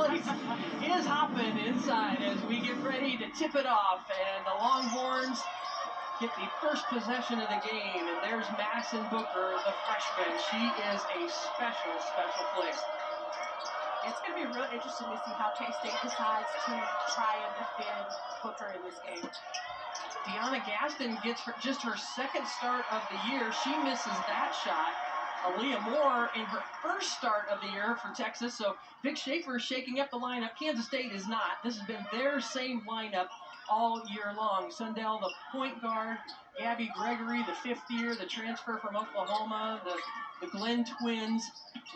Valley is hopping inside as we get ready to tip it off. And the Longhorns get the first possession of the game. And there's Madison Booker, the freshman. She is a special, special player. It's going to be real interesting to see how K-State decides to try and defend Booker in this game. Deanna Gaston gets just her second start of the year. She misses that shot. Aaliyah Moore in her first start of the year for Texas. So Vic Schaefer is shaking up the lineup. Kansas State is not. This has been their same lineup all year long. Sundell, the point guard. Gabby Gregory, the fifth year, the transfer from Oklahoma. The Glenn twins.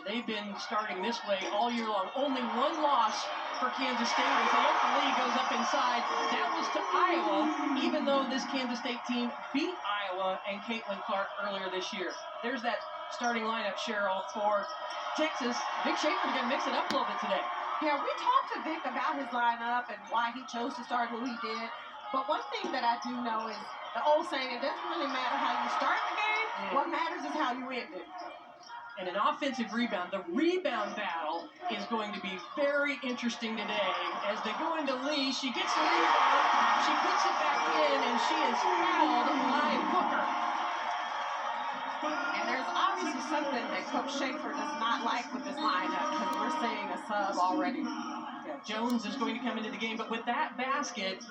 They've been starting this way all year long. Only one loss for Kansas State as Aoka Lee goes up inside. That was to Iowa, even though this Kansas State team beat Iowa and Caitlin Clark earlier this year. There's that starting lineup, Cheryl, for Texas. Vic Schaefer's going to mix it up a little bit today. Yeah, we talked to Vic about his lineup and why he chose to start who he did. But one thing that I do know is the old saying, it doesn't really matter how you start the game. What matters is how you end it. And an offensive rebound. The rebound battle is going to be very interesting today. As they go into Lee, she gets the rebound, she puts it back in, and she is fouled by Booker. And there's obviously something that Coach Schaefer does not like with this lineup, because we're seeing a sub already. Yeah, Jones is going to come into the game, but with that basket,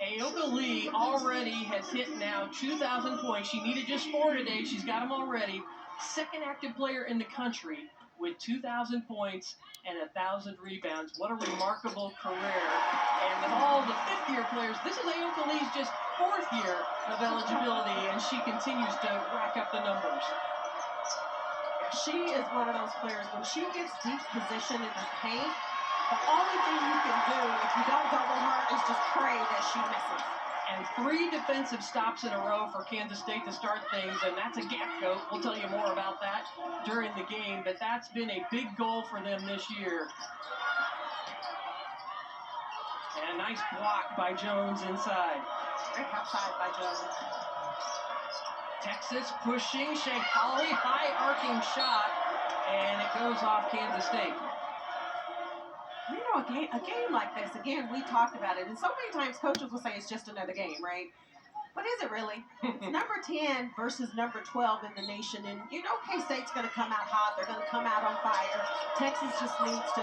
Aoka Lee already has hit now 2,000 points. She needed just 4 today. She's got them already. Second active player in the country with 2,000 points and 1,000 rebounds. What a remarkable career. And with all the fifth-year players, this is Aoka Lee's just 4th year of eligibility, and she continues to rack up the numbers. She is one of those players, when she gets deep position in the paint, the only thing you can do if you don't double her is just pray that she misses. And 3 defensive stops in a row for Kansas State to start things, and that's a gap coat. We'll tell you more about that during the game, but that's been a big goal for them this year. And a nice block by Jones inside. Great outside by Jones. Texas pushing, Shea Holly, high arcing shot, and it goes off Kansas State. You know, a game like this, again, we talked about it, and so many times coaches will say it's just another game, right? But is it really? It's number 10 versus number 12 in the nation, and you know K-State's going to come out hot. They're going to come out on fire. Texas just needs to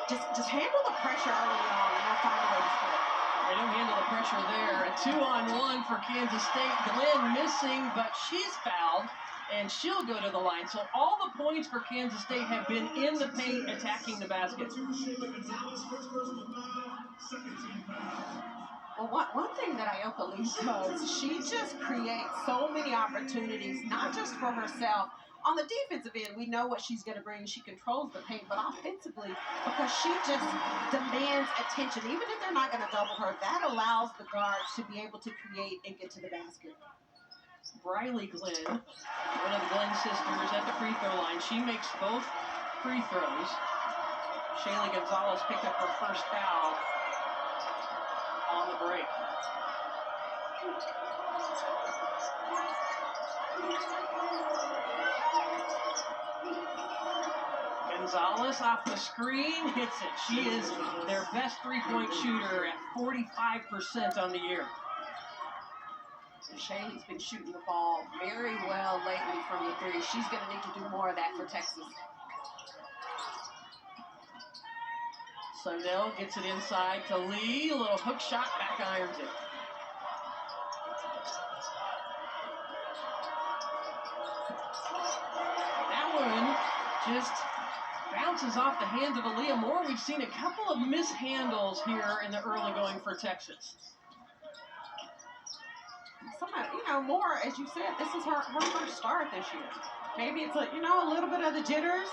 just handle the pressure early on, and they'll find a way to score. They don't handle the pressure there. A 2-on-1 for Kansas State. Glenn missing, but she's fouled, and she'll go to the line. So all the points for Kansas State have been in the paint, attacking the basket. Well, one thing that Aoka Lee does, she just creates so many opportunities, not just for herself. On the defensive end, we know what she's going to bring. She controls the paint, but offensively, because she just demands attention. Even if they're not going to double her, that allows the guards to be able to create and get to the basket. Briley Glenn, one of the Glenn sisters, at the free throw line. She makes both free throws. Shaylee Gonzalez picked up her first foul on the break. Gonzalez off the screen, hits it. She is their best three-point shooter at 45% on the year. Shaylee's been shooting the ball very well lately from the three. She's going to need to do more of that for Texas. Sundell gets it inside to Lee. A little hook shot, back irons it. That one just bounces off the hands of Aaliyah Moore. We've seen a couple of mishandles here in the early going for Texas. Moore, as you said, this is her first start this year. Maybe it's a little bit of the jitters.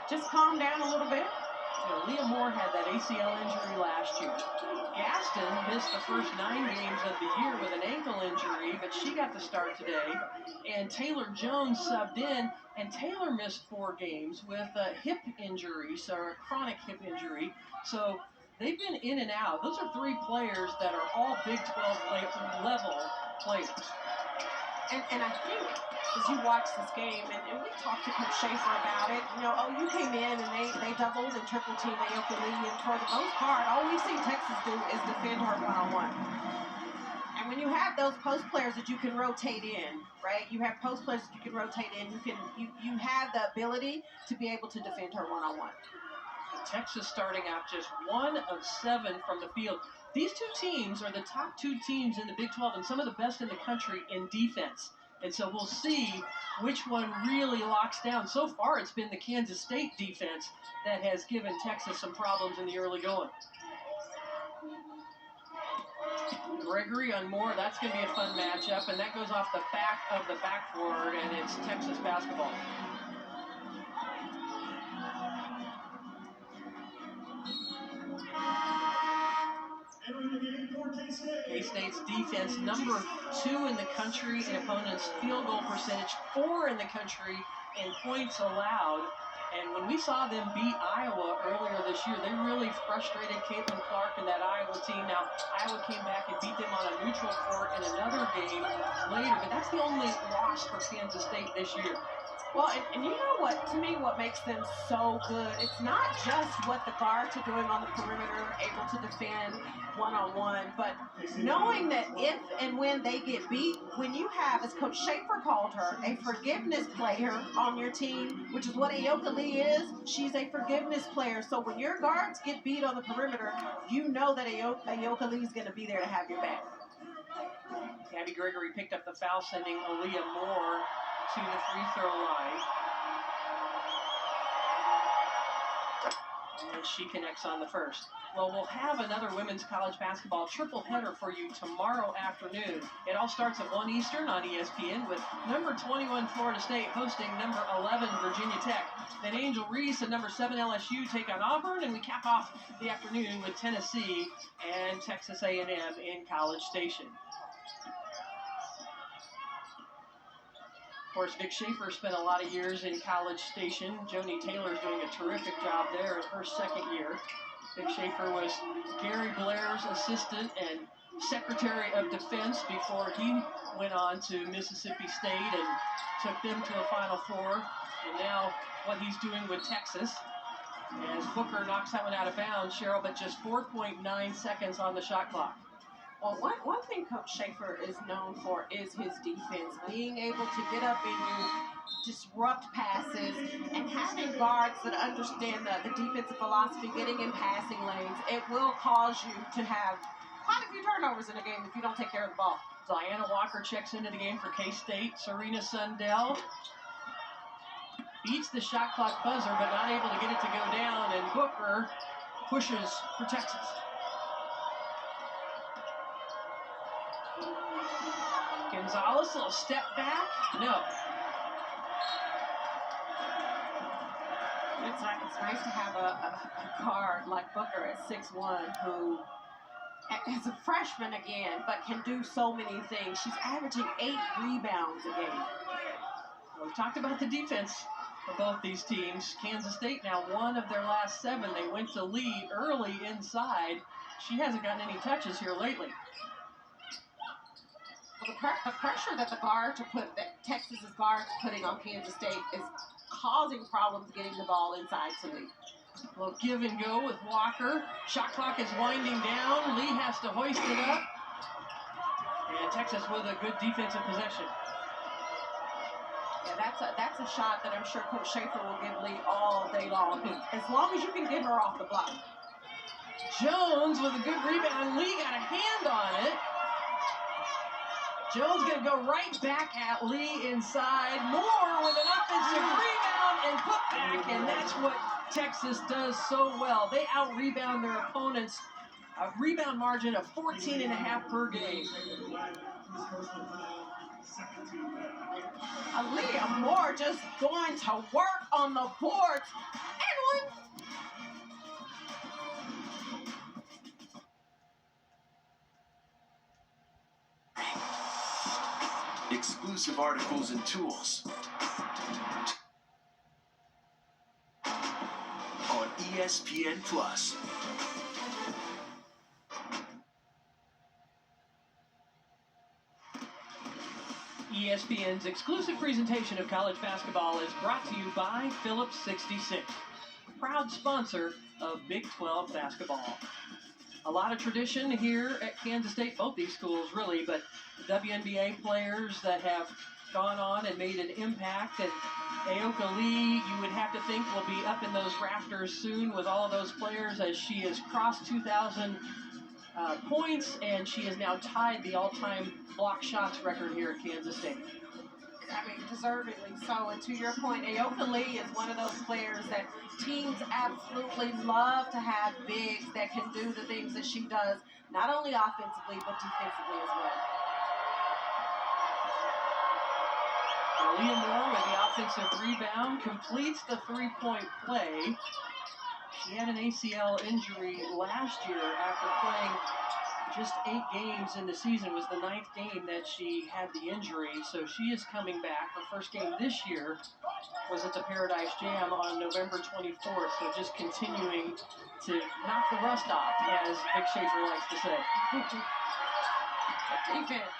Just calm down a little bit. Leah Moore had that ACL injury last year. Gaston missed the first 9 games of the year with an ankle injury, but she got the start today. And Taylor Jones subbed in, and Taylor missed 4 games with a hip injury, so a chronic hip injury. So they've been in and out. Those are 3 players that are all Big 12 level players. And I think as you watch this game, and we talked to Coach Schaefer about it, you know, you came in and they doubled and triple teamed Aoka Lee, and for the most part, all we've seen Texas do is defend her one-on-one. And when you have those post players that you can rotate in, right? You have post players that you can rotate in. You have the ability to be able to defend her one-on-one. Texas starting out just 1 of 7 from the field. These two teams are the top 2 teams in the Big 12 and some of the best in the country in defense. And so we'll see which one really locks down. So far, it's been the Kansas State defense that has given Texas some problems in the early going. Gregory on Moore, that's going to be a fun matchup, and that goes off the back of the backboard, and it's Texas basketball. K-State's defense, number 2 in the country in opponents' field goal percentage, 4 in the country in points allowed. And when we saw them beat Iowa earlier this year, they really frustrated Caitlin Clark and that Iowa team. Now, Iowa came back and beat them on a neutral court in another game later, but that's the only loss for Kansas State this year. Well, and you know what, to me, what makes them so good, it's not just what the guards are doing on the perimeter, able to defend one-on-one, but knowing that if and when they get beat, when you have, as Coach Schaefer called her, a forgiveness player on your team, which is what Aoka Lee is, she's a forgiveness player. So when your guards get beat on the perimeter, you know that Aoka Lee is going to be there to have your back. Gabby Gregory picked up the foul, sending Aaliyah Moore to the free throw line. And she connects on the first. Well, we'll have another women's college basketball triple header for you tomorrow afternoon. It all starts at 1 Eastern on ESPN with number 21 Florida State hosting number 11 Virginia Tech. Then Angel Reese and number 7 LSU take on Auburn, and we cap off the afternoon with Tennessee and Texas A&M in College Station. Of course, Vic Schaefer spent a lot of years in College Station. Joni Taylor's doing a terrific job there in her second year. Vic Schaefer was Gary Blair's assistant and Secretary of Defense before he went on to Mississippi State and took them to a Final Four. And now what he's doing with Texas. As Booker knocks that one out of bounds, Cheryl, but just 4.9 seconds on the shot clock. Well, one thing Coach Schaefer is known for is his defense, being able to get up in you, disrupt passes, and having guards that understand the defensive philosophy, getting in passing lanes. It will cause you to have quite a few turnovers in a game if you don't take care of the ball. Diana Walker checks into the game for K-State. Serena Sundell beats the shot clock buzzer, but not able to get it to go down, and Booker pushes for Texas. Gonzalez, a little step back. No. It's nice to have a guard like Booker at 6'1", who is a freshman again, but can do so many things. She's averaging 8 rebounds a game. Well, we talked about the defense for both these teams. Kansas State now 1 of their last 7. They went to lead early inside. She hasn't gotten any touches here lately. Well, the pressure that that Texas's guards putting on Kansas State is causing problems getting the ball inside to Lee. A little give and go with Walker. Shot clock is winding down. Lee has to hoist it up. And Texas with a good defensive possession. Yeah, that's a shot that I'm sure Coach Schaefer will give Lee all day long, as long as you can get her off the block. Jones with a good rebound. Lee got a hand on it. Jones going to go right back at Lee inside. Moore with an offensive rebound and putback, and that's what Texas does so well. They out-rebound their opponents. A rebound margin of 14.5 per game. Aaliyah Moore just going to work on the boards. And one. Exclusive articles and tools on ESPN Plus. ESPN's exclusive presentation of college basketball is brought to you by Phillips 66, proud sponsor of Big 12 basketball. A lot of tradition here at Kansas State, both these schools really, but WNBA players that have gone on and made an impact. And Aoka Lee, you would have to think, will be up in those rafters soon with all of those players as she has crossed 2,000 points, and she has now tied the all-time block shots record here at Kansas State. I mean, deservedly so. And to your point, Aoka Lee is one of those players that teams absolutely love to have bigs that can do the things that she does, not only offensively, but defensively as well. Leah Moore with the offensive rebound completes the three-point play. She had an ACL injury last year after playing just 8 games in the season. It was the 9th game that she had the injury, so she is coming back. Her first game this year was at the Paradise Jam on November 24th, so just continuing to knock the rust off, as Vic Schaefer likes to say. Defense.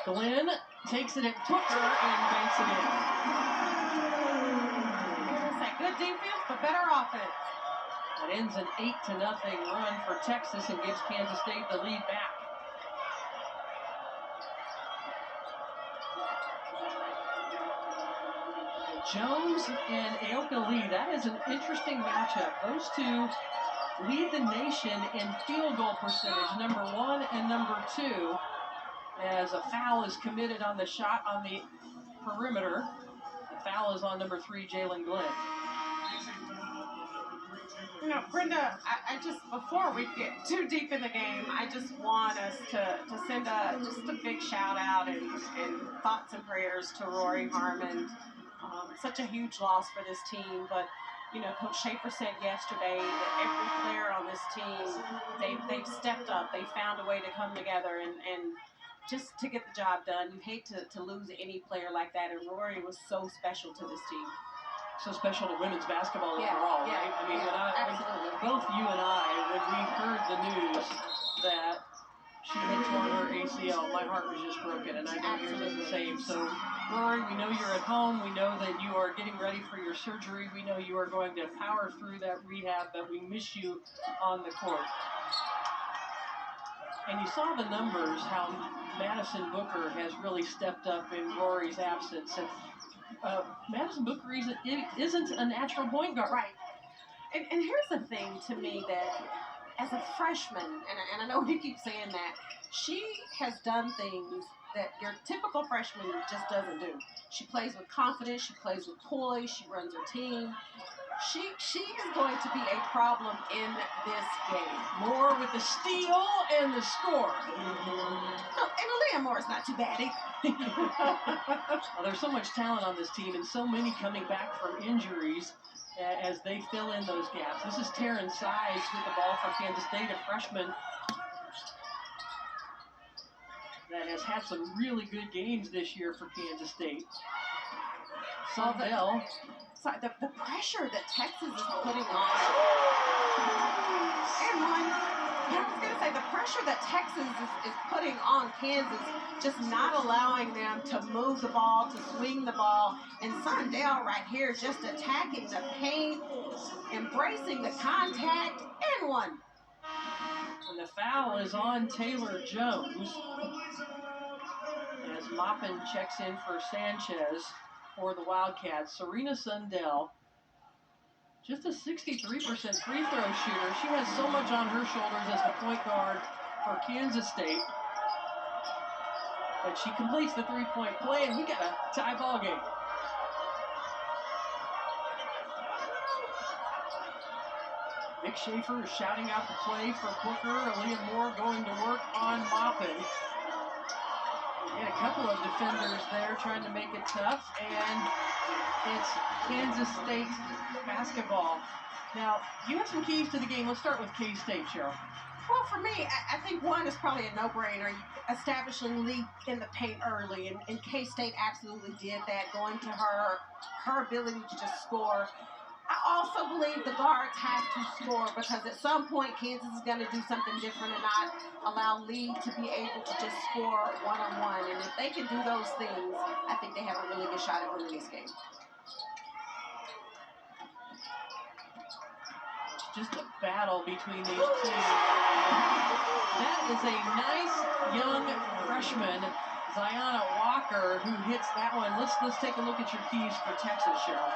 Glenn takes it at Booker and banks it in. Good defense, but better offense. That ends an 8-0 run for Texas and gives Kansas State the lead back. Jones and Aoka Lee, that is an interesting matchup. Those two lead the nation in field goal percentage, number 1 and number 2, as a foul is committed on the shot on the perimeter. The foul is on number 3, Jalen Glenn. You know, Brenda, I just, before we get too deep in the game, I just want us to send just a big shout out and thoughts and prayers to Rory Harmon. Such a huge loss for this team, but you know, Coach Schaefer said yesterday that every player on this team, they've stepped up, they found a way to come together and just to get the job done. You hate to lose any player like that, and Rory was so special to this team. So special to women's basketball Yeah, overall, yeah, right? I mean, absolutely. both you and I, when we heard the news that she had torn her ACL, my heart was just broken, and I know yours is the same. So, Rory, we know you're at home. We know that you are getting ready for your surgery. We know you are going to power through that rehab, but we miss you on the court. And you saw the numbers, how Madison Booker has really stepped up in Rory's absence. And Madison Booker isn't a natural point guard. Right. And here's the thing to me, that as a freshman, and I know we keep saying that, she has done things that your typical freshman just doesn't do. She plays with confidence. She plays with poise. She runs her team. She is going to be a problem in this game. Moore with the steal and the score. Oh, and Aaliyah Moore is not too bad either. Well, there's so much talent on this team, and so many coming back from injuries as they fill in those gaps. This is Taryn Sides with the ball for Kansas State, a freshman that has had some really good games this year for Kansas State. Sundell. Sorry, the pressure that Texas is putting on. And I was going to say, the pressure that Texas is putting on Kansas, just not allowing them to move the ball, to swing the ball. And Sundell right here just attacking the paint, embracing the contact, and one. And the foul is on Taylor Jones as Maupin checks in for Sanchez for the Wildcats. Serena Sundell, just a 63% free throw shooter. She has so much on her shoulders as the point guard for Kansas State. But she completes the three-point play, and we got a tie ball game. Vic Schaefer is shouting out the play for Booker. Aaliyah Moore going to work on Maupin. And a couple of defenders there trying to make it tough, and it's Kansas State basketball. Now, you have some keys to the game. Let's start with K-State, Cheryl. Well, for me, I think one is probably a no-brainer. Establishing lead in the paint early, and K-State absolutely did that, going to her ability to just score. I also believe the guards have to score because at some point Kansas is going to do something different and not allow Lee to be able to just score one-on-one. And if they can do those things, I think they have a really good shot at winning this game. Just a battle between these two. That is a nice young freshman, Ziona Walker, who hits that one. Let's take a look at your keys for Texas, Cheryl.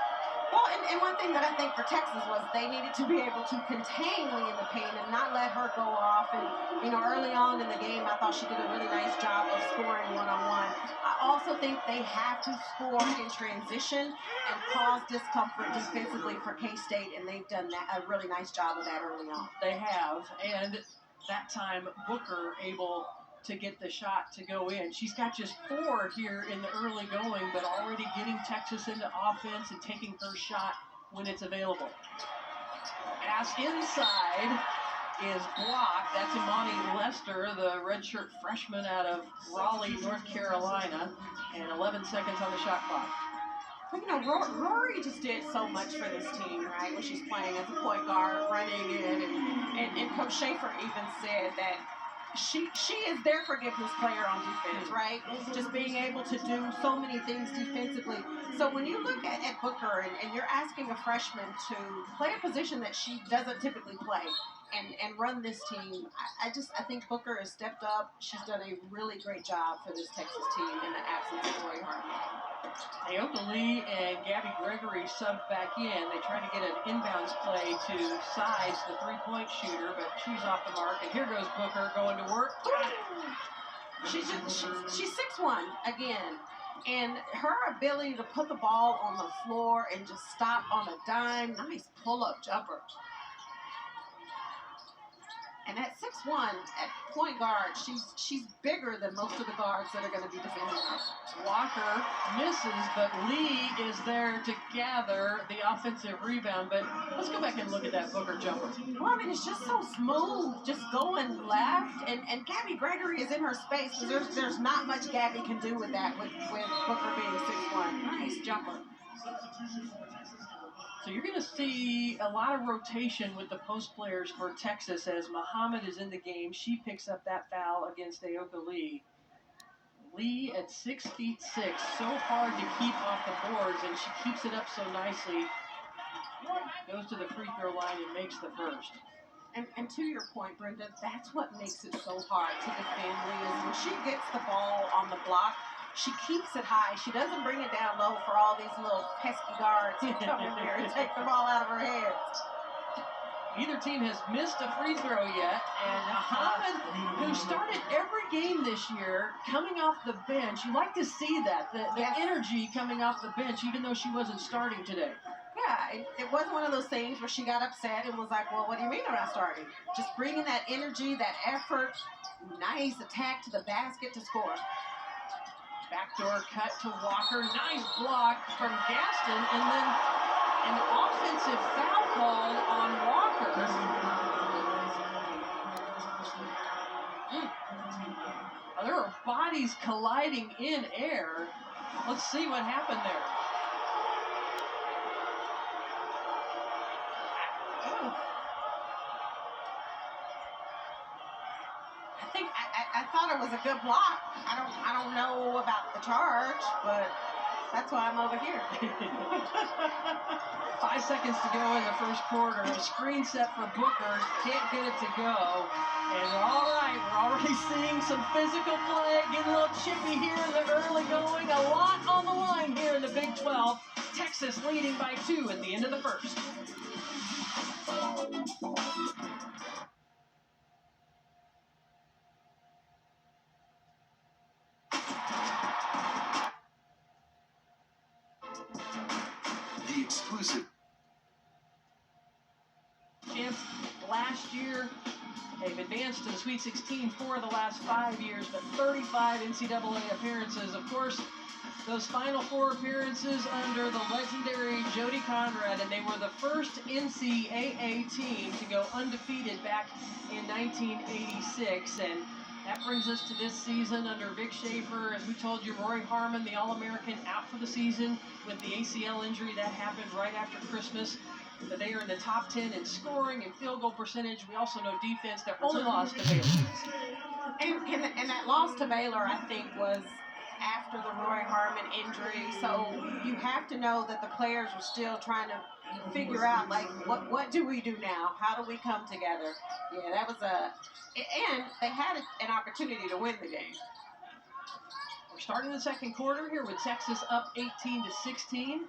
Well, and one thing that I think for Texas was they needed to be able to contain Lee in the paint and not let her go off. And, you know, early on in the game, I thought she did a really nice job of scoring one-on-one. I also think they have to score in transition and cause discomfort defensively for K-State, and they've done that, a really nice job of that early on. They have, and that time Booker able to get the shot to go in. She's got just 4 here in the early going, but already getting Texas into offense and taking her shot when it's available. Pass inside is blocked. That's Imani Lester, the redshirt freshman out of Raleigh, North Carolina, and 11 seconds on the shot clock. But, you know, Rory just did so much for this team, right, when she's playing as a point guard, running in, and Coach Schaefer even said that she is their forgiveness player on defense, right? Just being able to do so many things defensively. So when you look at Booker and you're asking a freshman to play a position that she doesn't typically play and run this team, I think Booker has stepped up. She's done a really great job for this Texas team in the absence of Rory Harmon. Aoka Lee and Gabby Gregory subbed back in. They tried to get an inbounds play to Sides, the three-point shooter, but she's off the mark. And here goes Booker going to work. She's 6'1" again. And her ability to put the ball on the floor and just stop on a dime, nice pull-up jumper. And at 6'1", at point guard, she's bigger than most of the guards that are going to be defending her. Walker misses, but Lee is there to gather the offensive rebound. But let's go back and look at that Booker jumper. Well, I mean, it's just so smooth, just going left. And Gabby Gregory is in her space. So there's not much Gabby can do with that, with Booker being 6'1". Nice jumper. So you're going to see a lot of rotation with the post players for Texas as Muhammad is in the game. She picks up that foul against Aoka Lee. Lee at 6'6", so hard to keep off the boards, and she keeps it up so nicely. Goes to the free throw line and makes the first. And to your point, Brenda, that's what makes it so hard to defend Lee is when she gets the ball on the block, she keeps it high. She doesn't bring it down low for all these little pesky guards who come in there and take the ball out of her hands. Neither team has missed a free throw yet, and Muhammad, who started every game this year, coming off the bench, you like to see that, the energy coming off the bench, even though she wasn't starting today. Yeah, it wasn't one of those things where she got upset and was like, well, what do you mean I'm not starting? Just bringing that energy, that effort, nice attack to the basket to score. Backdoor cut to Walker. Nice block from Gaston. And then an offensive foul call on Walker. There are bodies colliding in air. Let's see what happened there. I thought it was a good block. I don't know about the charge, but that's why I'm over here. 5 seconds to go in the first quarter. A screen set for Booker. Can't get it to go. And all right, we're already seeing some physical play. Getting a little chippy here in the early going. A lot on the line here in the Big 12. Texas leading by 2 at the end of the first. Exclusive. Champs last year, they've advanced to the Sweet 16 4 of the last 5 years, but 35 NCAA appearances. Of course, those Final Four appearances under the legendary Jody Conrad, and they were the first NCAA team to go undefeated back in 1986. And that brings us to this season under Vic Schaefer. As we told you, Rory Harmon, the All-American, out for the season with the ACL injury that happened right after Christmas. that they are in the top 10 in scoring and field goal percentage. We also know defense. Their only loss to Baylor. And that loss to Baylor, I think, was after the Roy Harmon injury. So you have to know that the players were still trying to figure out, like, what do we do now? How do we come together? Yeah, that was and they had an opportunity to win the game. We're starting the second quarter here with Texas up 18-16.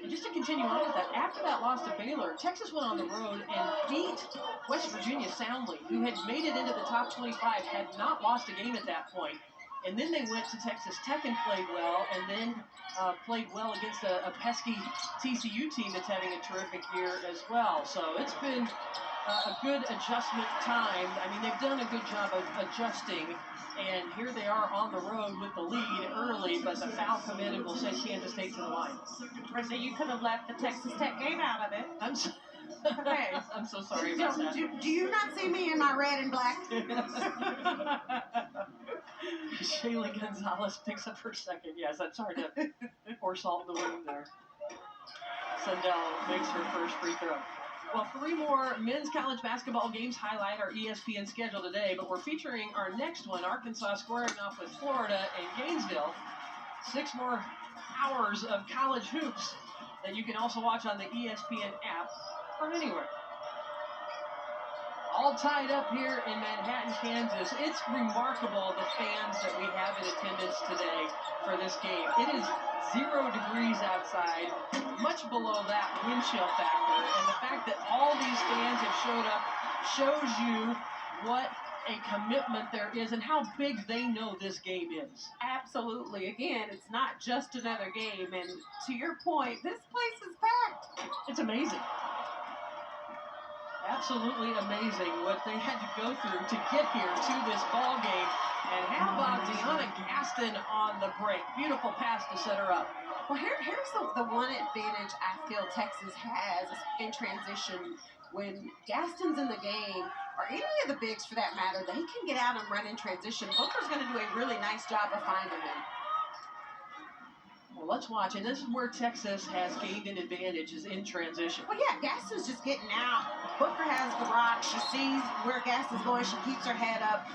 And just to continue on with that, after that loss to Baylor, Texas went on the road and beat West Virginia soundly, who had made it into the top 25, had not lost a game at that point. And then they went to Texas Tech and played well, and then played well against a pesky TCU team that's having a terrific year as well. So it's been a good adjustment time. I mean, they've done a good job of adjusting. And here they are on the road with the lead early, but the foul committed will send Kansas State to the line. Brenda, you could have left the Texas Tech game out of it. I'm so, Okay. I'm so sorry about that. Do you not see me in my red and black? Shayla Gonzalez picks up her second. Yes, that's hard to pour salt in the wound there. Sundell makes her first free throw. Well, 3 more men's college basketball games highlight our ESPN schedule today, but we're featuring our next one, Arkansas squaring off with Florida and Gainesville. 6 more hours of college hoops that you can also watch on the ESPN app from anywhere. All tied up here in Manhattan, Kansas. It's remarkable the fans that we have in attendance today for this game. It is 0 degrees outside, much below that wind chill factor, and the fact that all these fans have showed up shows you what a commitment there is and how big they know this game is. Absolutely. Again, it's not just another game, and to your point, this place is packed. It's amazing. Absolutely amazing what they had to go through to get here to this ball game. And how about Deanna Gaston on the break? Beautiful pass to set her up. Well, here's the one advantage I feel Texas has in transition. When Gaston's in the game, or any of the bigs for that matter, they can get out and run in transition. Booker's going to do a really nice job of finding them. Well, let's watch. And this is where Texas has gained an advantage, is in transition. Well, yeah, Gaston's just getting out. Booker has the rock. She sees where Gaston's going. She keeps her head up.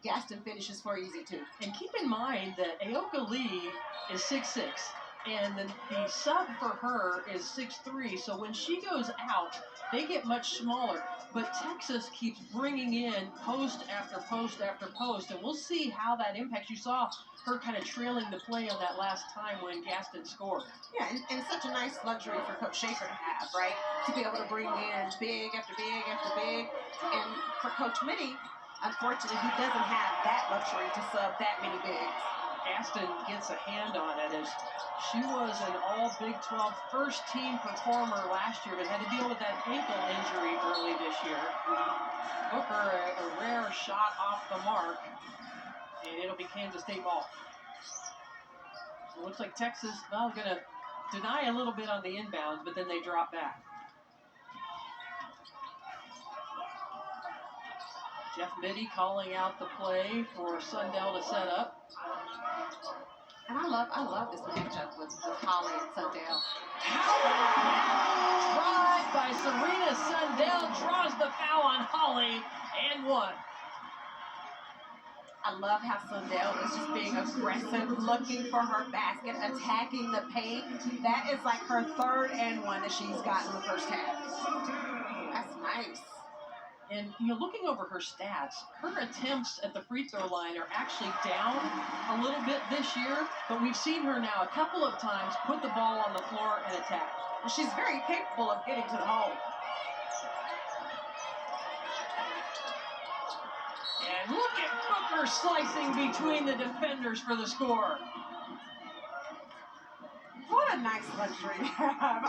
Gaston finishes for easy, too. And keep in mind that Aoka Lee is 6'6", and the sub for her is 6'3", so when she goes out, they get much smaller. But Texas keeps bringing in post after post after post, and we'll see how that impacts. You saw her kind of trailing the play on that last time when Gaston scored. Yeah, and such a nice luxury for Coach Schaefer to have, right? To be able to bring in big after big after big. And for Coach Mitty, unfortunately, he doesn't have that luxury to sub that many bigs. Gaston gets a hand on it as she was an all Big 12 first team performer last year, but had to deal with that ankle injury early this year. Booker, a rare shot off the mark, and it'll be Kansas State ball. So it looks like Texas, well, going to deny a little bit on the inbounds, but then they drop back. Jeff Mitty calling out the play for Sundell to set up. And I love this matchup with Holly and Sundell. Drive by Serena Sundell, draws the foul on Holly, and 1. I love how Sundell is just being aggressive, looking for her basket, attacking the paint. That is like her 3rd and 1 that she's gotten in the first half. That's nice. And, looking over her stats, her attempts at the free throw line are actually down a little bit this year, but we've seen her now a couple of times put the ball on the floor and attack. Well, she's very capable of getting to the hole. And look at Booker slicing between the defenders for the score. What a nice luxury to have.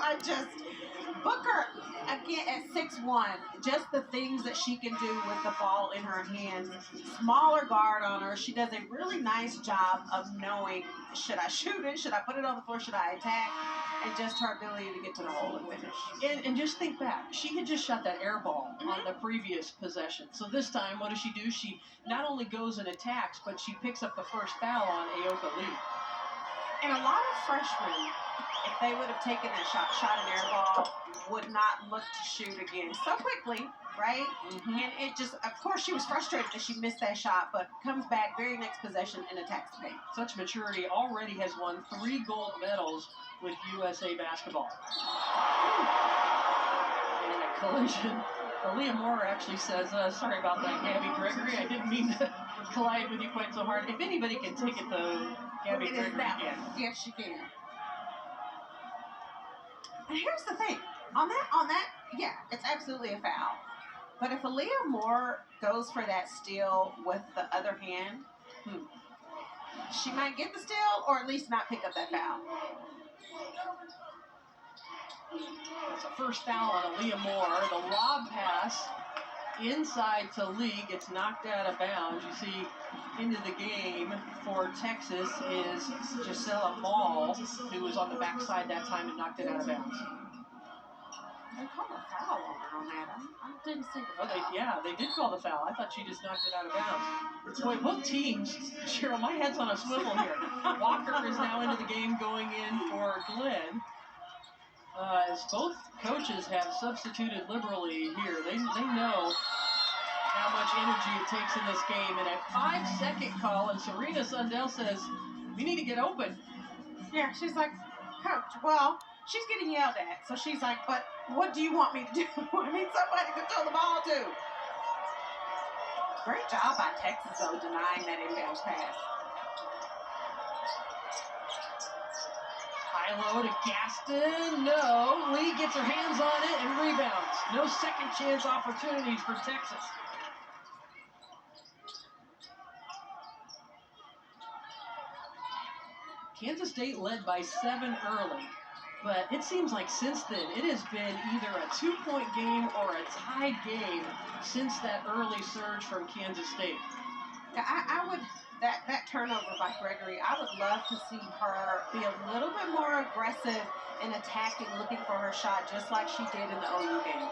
Booker, again, at 6'1", just the things that she can do with the ball in her hands. Smaller guard on her. She does a really nice job of knowing, should I shoot it? Should I put it on the floor? Should I attack? And just her ability to get to the hole and finish. And just think back. She had just shot that air ball on the previous possession. So this time, what does she do? She not only goes and attacks, but she picks up the first foul on Aoka Lee. And a lot of freshmen, if they would have taken that shot an air ball, would not look to shoot again so quickly, right? Mm-hmm. And it just, of course, she was frustrated that she missed that shot, but comes back very next possession and attacks the paint. Such maturity, already has won 3 gold medals with USA basketball. And a collision. Aaliyah Moore actually says, sorry about that, Gabby Gregory. I didn't mean to collide with you quite so hard. If anybody can take it, though, Gabby It is Gregory that can. one. Yes, she can. And here's the thing. On that, yeah, it's absolutely a foul. But if Aaliyah Moore goes for that steal with the other hand, she might get the steal or at least not pick up that foul. It's a first foul on Aaliyah Moore. The lob pass inside to Lee gets knocked out of bounds. You see, into the game for Texas is Gisela Maul, who was on the backside that time and knocked it out of bounds. They called a foul on that. I didn't see the foul. They did call the foul. I thought she just knocked it out of bounds. Boy, both teams, Cheryl, my head's on a swivel here. Walker is now into the game going in for Glenn. As both coaches have substituted liberally here. They know how much energy it takes in this game. And a 5-second call, and Serena Sundell says, we need to get open. Yeah, she's like, Coach, well, she's getting yelled at. So she's like, but what do you want me to do? I mean, somebody to throw the ball to. Great job by Texas, though, denying that inbound pass. High low to Gaston. No. Lee gets her hands on it and rebounds. No second chance opportunities for Texas. Kansas State led by 7 early, but it seems like since then it has been either a 2-point game or a tied game since that early surge from Kansas State. Yeah, I would, that turnover by Gregory, I would love to see her be a little bit more aggressive in attacking, looking for her shot, just like she did in the OU game.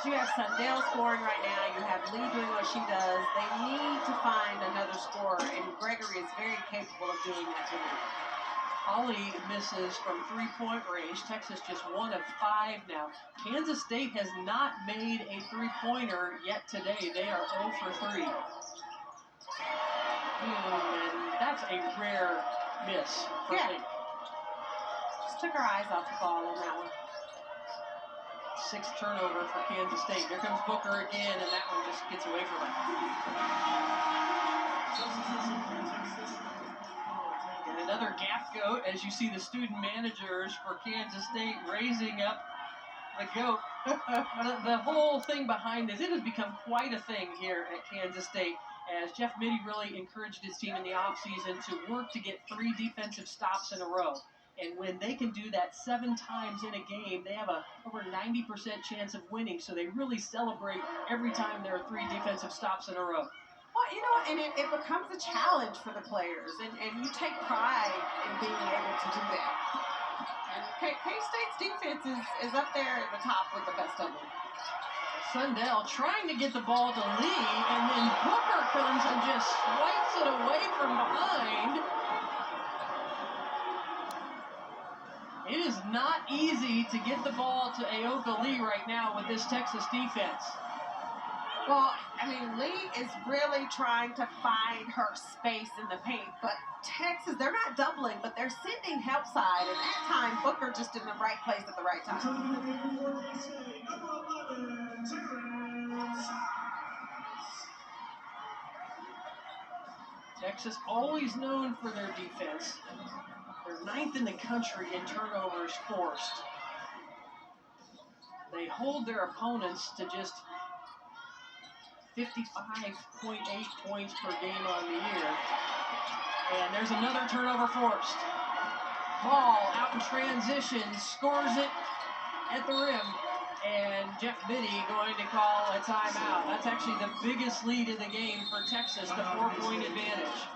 You have Sundell scoring right now. You have Lee doing what she does. They need to find another scorer, and Gregory is very capable of doing that to them. Holly misses from 3-point range. Texas just 1 of 5 now. Kansas State has not made a 3-pointer yet today. They are 0 for 3. And that's a rare miss for Lee. Just took her eyes off the ball on that one. 6th turnover for Kansas State. Here comes Booker again, and that one just gets away from him. And another gap goat, as you see the student managers for Kansas State raising up the goat. The whole thing behind this, it has become quite a thing here at Kansas State, as Jeff Mittie really encouraged his team in the offseason to work to get 3 defensive stops in a row. And when they can do that 7 times in a game, they have a over 90% chance of winning. So they really celebrate every time there are 3 defensive stops in a row. Well, you know, and it becomes a challenge for the players, and you take pride in being able to do that. And K-State's defense is up there at the top with the best of them. Sundell trying to get the ball to Lee, and then Booker comes and just swipes it away from behind. It is not easy to get the ball to Ayoka Lee right now with this Texas defense. Well, I mean, Lee is really trying to find her space in the paint, but Texas, they're not doubling, but they're sending help side, and that time Booker just in the right place at the right time. Texas always known for their defense. They're 9th in the country in turnovers forced. They hold their opponents to just 55.8 points per game on the year. And there's another turnover forced. Ball out in transition, scores it at the rim. And Jeff Mittie going to call a timeout. That's actually the biggest lead in the game for Texas, the 4-point advantage.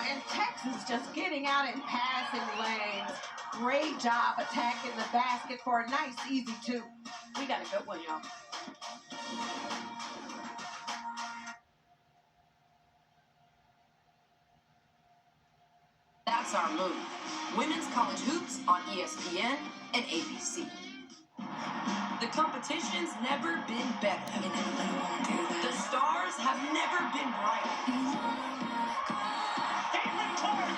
And Texas just getting out in passing lanes. Great job attacking the basket for a nice, easy 2. We got a good one, y'all. That's our move. Women's college hoops on ESPN and ABC. The competition's never been better. The stars have never been brighter. Caitlin Clark,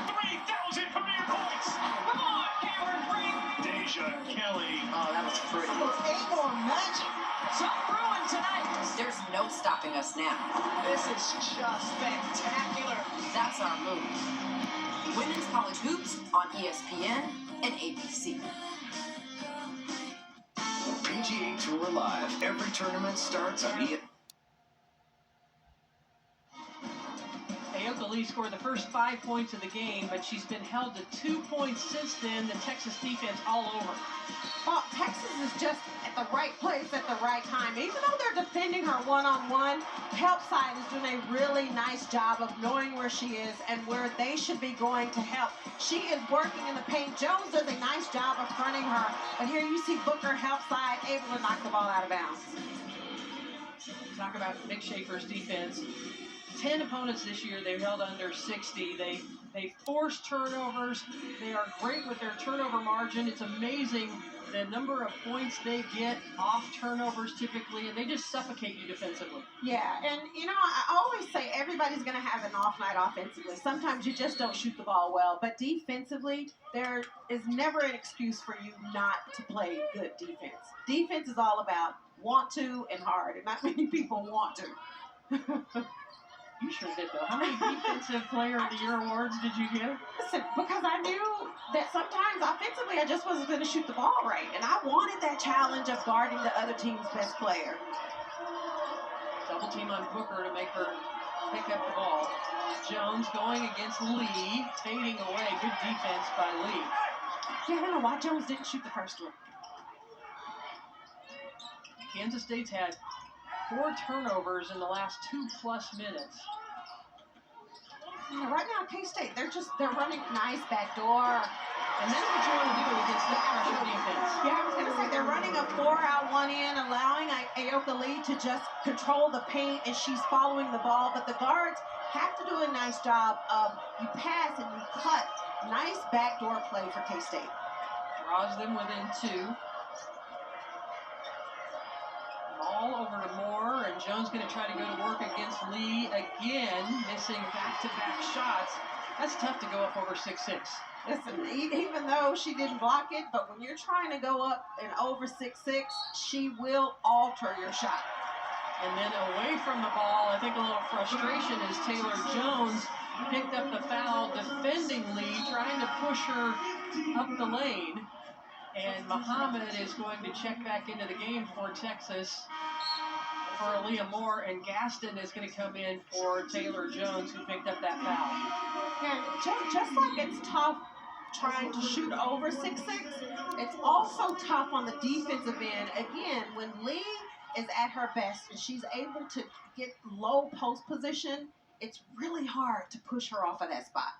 3,000 career points. Come on, Caitlin, bring Deja Kelly. Oh, that was pretty. Ain't more magic. Jump Bruin tonight. There's no stopping us now. This is just spectacular. That's our move. Women's college hoops on ESPN and ABC. PGA Tour Live. Every tournament starts on ESPN. Ayoka Lee scored the first 5 points of the game, but she's been held to 2 points since then. The Texas defense all over. Well, Texas is just at the right place at the right time. Even though they're defending her one-on-one, help side is doing a really nice job of knowing where she is and where they should be going to help. She is working in the paint. Jones does a nice job of fronting her, but here you see Booker, help side, able to knock the ball out of bounds. Talk about Vic Schaefer's defense. 10 opponents this year, they've held under 60. They force turnovers. They are great with their turnover margin. It's amazing the number of points they get off turnovers typically, and they just suffocate you defensively. Yeah, and you know, I always say everybody's going to have an off night offensively. Sometimes you just don't shoot the ball well, but defensively, there is never an excuse for you not to play good defense. Defense is all about want to and hard, and not many people want to. You sure did, though. How many Defensive Player of the Year awards did you give? Listen, because I knew that sometimes offensively I just wasn't going to shoot the ball right, and I wanted that challenge of guarding the other team's best player. Double team on Booker to make her pick up the ball. Jones going against Lee, fading away. Good defense by Lee. Yeah, I don't know why Jones didn't shoot the first one. Kansas State's had 4 turnovers in the last 2+ minutes. Yeah, right now, K-State, they're running nice backdoor. And that's what you want to do against the pressure defense. Yeah, I was going to say, they're running a 4-out, 1-in, allowing Ayoka Lee to just control the paint, and she's following the ball. But the guards have to do a nice job of you pass and you cut. Nice backdoor play for K-State. Draws them within 2. Ball over to Moore, and Jones going to try to go to work against Lee again, missing back-to-back shots. That's tough to go up over 6'6". Listen, even though she didn't block it, but when you're trying to go up and over 6'6", she will alter your shot. And then away from the ball, I think a little frustration as Taylor Jones picked up the foul defending Lee, trying to push her up the lane. And Muhammad is going to check back into the game for Texas for Aaliyah Moore, and Gaston is going to come in for Taylor Jones, who picked up that foul. And just like it's tough trying to shoot over 6'6", it's also tough on the defensive end. Again, when Lee is at her best and she's able to get low post position, it's really hard to push her off of that spot.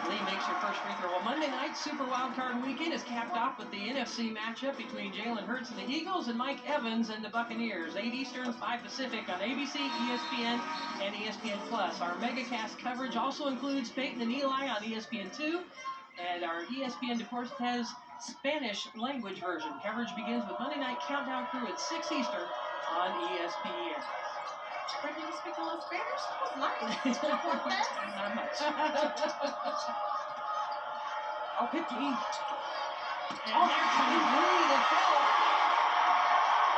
Lee makes her first free throw. Well, Monday night Super Wildcard Weekend is capped off with the NFC matchup between Jalen Hurts and the Eagles and Mike Evans and the Buccaneers. 8 Eastern, 5 Pacific on ABC, ESPN, and ESPN+. Our MegaCast coverage also includes Peyton and Eli on ESPN2, and our ESPN Deportes Spanish language version. Coverage begins with Monday Night Countdown Crew at 6 Eastern on ESPN. Ready to speak a little Spanish? That was nice. Not much. Oh, good D. And here comes Lee to help.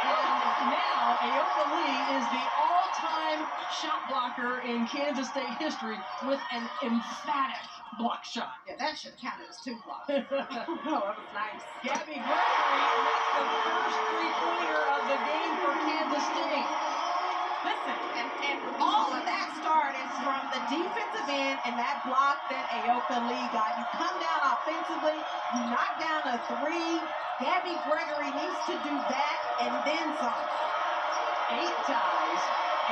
And now Ayoka Lee is the all-time shot blocker in Kansas State history with an emphatic block shot. Yeah, that should have counted as 2 blocks. Oh, that was nice. Gabby Gregory makes the first three-pointer of the game for Kansas State. Listen, and all of that started from the defensive end and that block that Ayoka Lee got. You come down offensively, you knock down a 3. Gabby Gregory needs to do that and then some. 8 ties,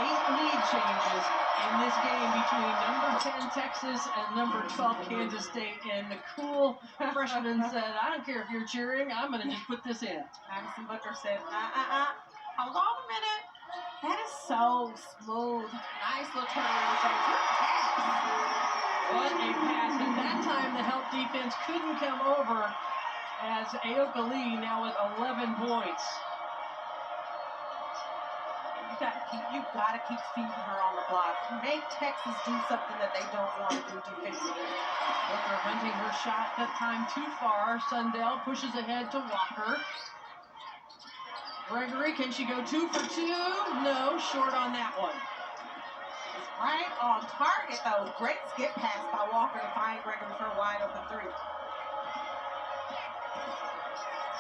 8 lead changes in this game between number 10 Texas and number 12 Kansas State. And the cool freshman said, I don't care if you're cheering, I'm going to just put this in. Madison Booker said, hold on a minute. That is so smooth. Nice little turnaround. So good pass. What a pass, and that time the help defense couldn't come over as Aoka Lee now with 11 points. You gotta keep feeding her on the block. Make Texas do something that they don't want to do defensively. Booker hunting her shot, that time too far. Sundell pushes ahead to Walker. Gregory, can she go 2 for 2? No, short on that one. It's right on target, though. Great skip pass by Walker to find Gregory for a wide open 3.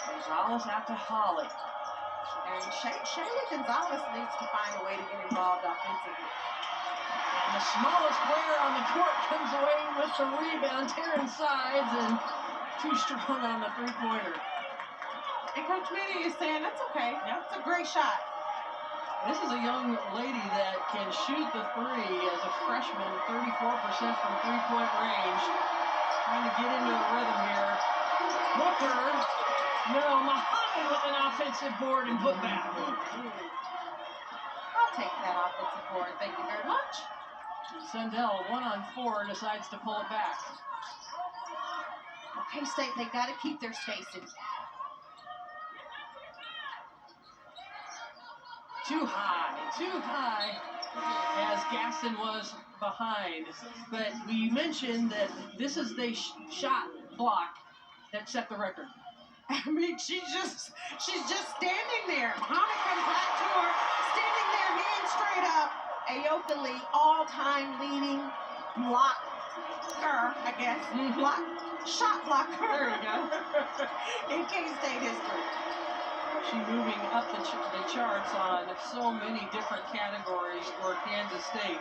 Gonzalez out to Holly. And Shaylee Gonzalez needs to find a way to get involved offensively. And the smallest player on the court comes away with the rebound, tearing sides, and too strong on the three-pointer. And Coach Minnie is saying, that's okay. That's a great shot. This is a young lady that can shoot the three as a freshman, 34% from three-point range. Trying to get into a rhythm here. Booker, no, Muhammad with an offensive board and put back. I'll take that offensive board. Thank you very much. Sundell, 1-on-4, decides to pull it back. K-State, they got to keep their spacing. Too high, as Gaston was behind. But we mentioned that this is the shot block that set the record. I mean, she's just standing there. Muhammad comes back to her, standing there, hands straight up. Aoka Lee, all-time leading blocker, I guess. Shot blocker. There you go. In K-State history. She moving up the charts on so many different categories for Kansas State.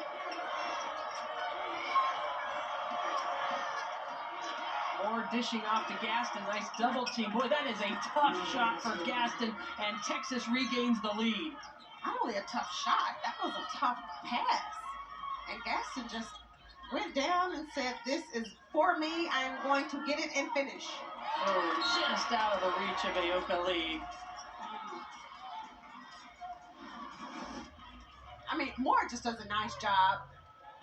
More dishing off to Gaston. Nice double team. Boy, that is a tough shot for Gaston, and Texas regains the lead. Not only a tough shot, that was a tough pass. And Gaston just went down and said, this is for me. I'm going to get it and finish. Oh, just out of the reach of Aoka Lee. I mean, Moore just does a nice job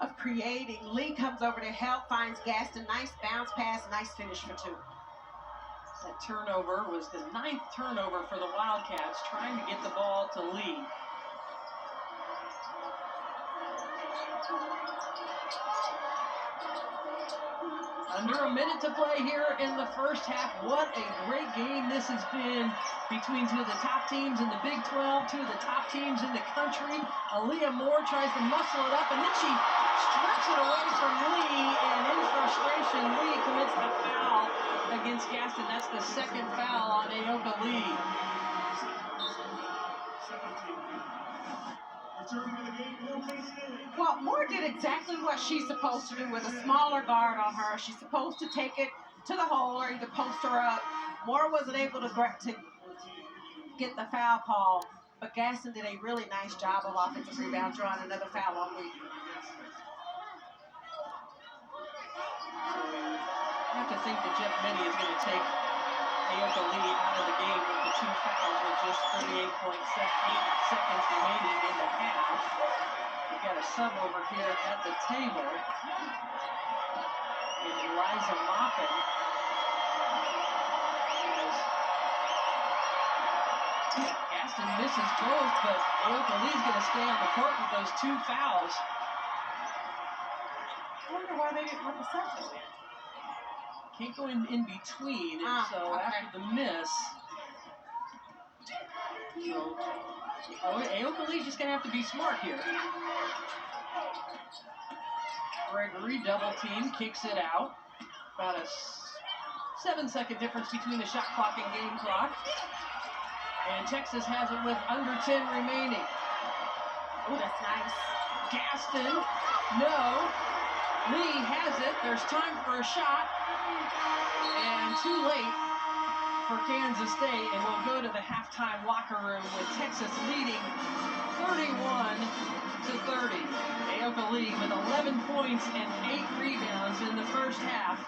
of creating. Lee comes over to help, finds Gaston. Nice bounce pass, nice finish for 2. That turnover was the 9th turnover for the Wildcats, trying to get the ball to Lee. Under a minute to play here in the first half. What a great game this has been between two of the top teams in the Big 12, two of the top teams in the country. Aaliyah Moore tries to muscle it up, and then she strips it away from Lee, and in frustration, Lee commits the foul against Gaston. That's the second foul on Aoka Lee. Well, Moore did exactly what she's supposed to do with a smaller guard on her. She's supposed to take it to the hole or either post her up. Moore wasn't able to get the foul call, but Gaston did a really nice job of offensive rebound, drawing another foul on Lee. I have to think that Jeff Minnie is going to take Aoka Lee out of the game with the 2 fouls with just 38.8 seconds remaining in the half. We've got a sub over here at the table. And Eliza Moppin. Gaston misses both, but Aoka Lee's going to stay on the court with those 2 fouls. I wonder why they didn't run the second. Can't go in between, and so okay. after the miss, so Aoka Lee's just going to have to be smart here. Gregory double team, kicks it out. About a 7-second difference between the shot clock and game clock. And Texas has it with under 10 remaining. Oh, that's nice. Gaston, no. Lee has it. There's time for a shot. And too late for Kansas State. And we'll go to the halftime locker room with Texas leading 31-30. Aoka Lee with 11 points and 8 rebounds in the first half.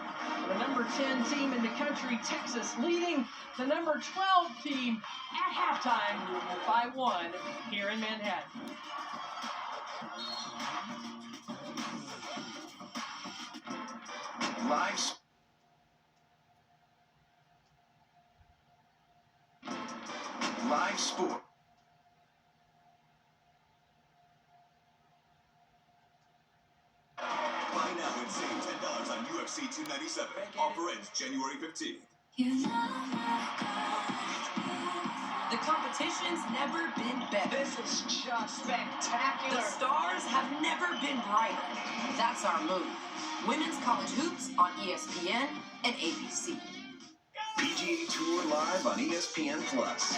The number 10 team in the country, Texas, leading the number 12 team at halftime by 1 here in Manhattan. Live sport. Buy now and save $10 on UFC 297. Offer ends January 15th. The competition's never been better. This is just spectacular. The stars have never been brighter. That's our move. Women's College Hoops on ESPN and ABC. PGA Tour live on ESPN Plus.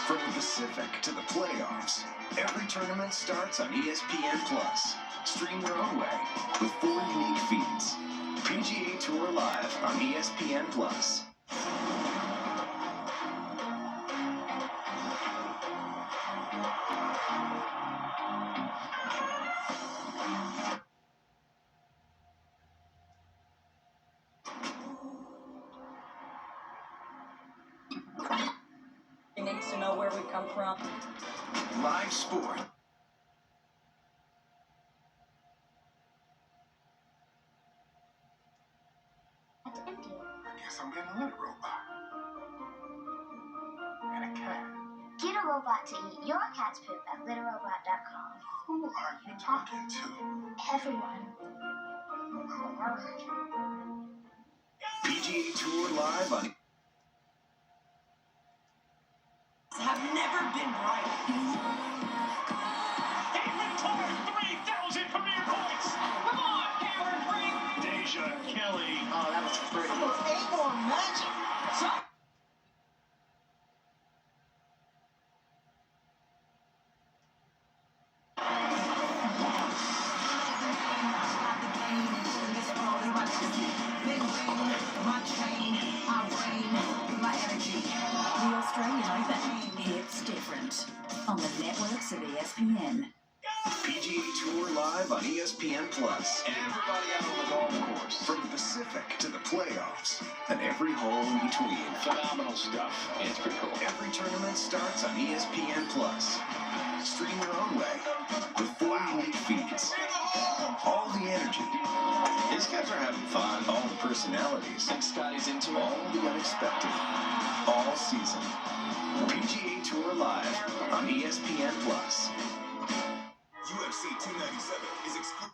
From the Pacific to the playoffs, every tournament starts on ESPN Plus. Stream your own way with 4 unique feeds. PGA Tour live on ESPN Plus. He needs to know where we come from. Live sport. I guess I'm getting a little robot. And a cat. Get a robot to eat your cat's poop at littlerobot.com. Who are you talking to? Everyone. PGA Tour live on Have never been brighter. Inventory 3,000 career points. Come on, Cameron Brink. Deja Kelly. Oh, that was pretty. That was Angor magic. The Australian Open hits different on the networks of ESPN. PGA Tour live on ESPN Plus. Everybody out on the golf course, from the Pacific to the playoffs, and every hole in between. Phenomenal stuff. It's pretty cool. Every tournament starts on ESPN Plus. Stream your own way with 4 unique feeds. All the energy. These guys are having fun. All the personalities. Think Scotty's into it? All the unexpected. All season. PGA Tour live on ESPN Plus. UFC 297 is exclusive.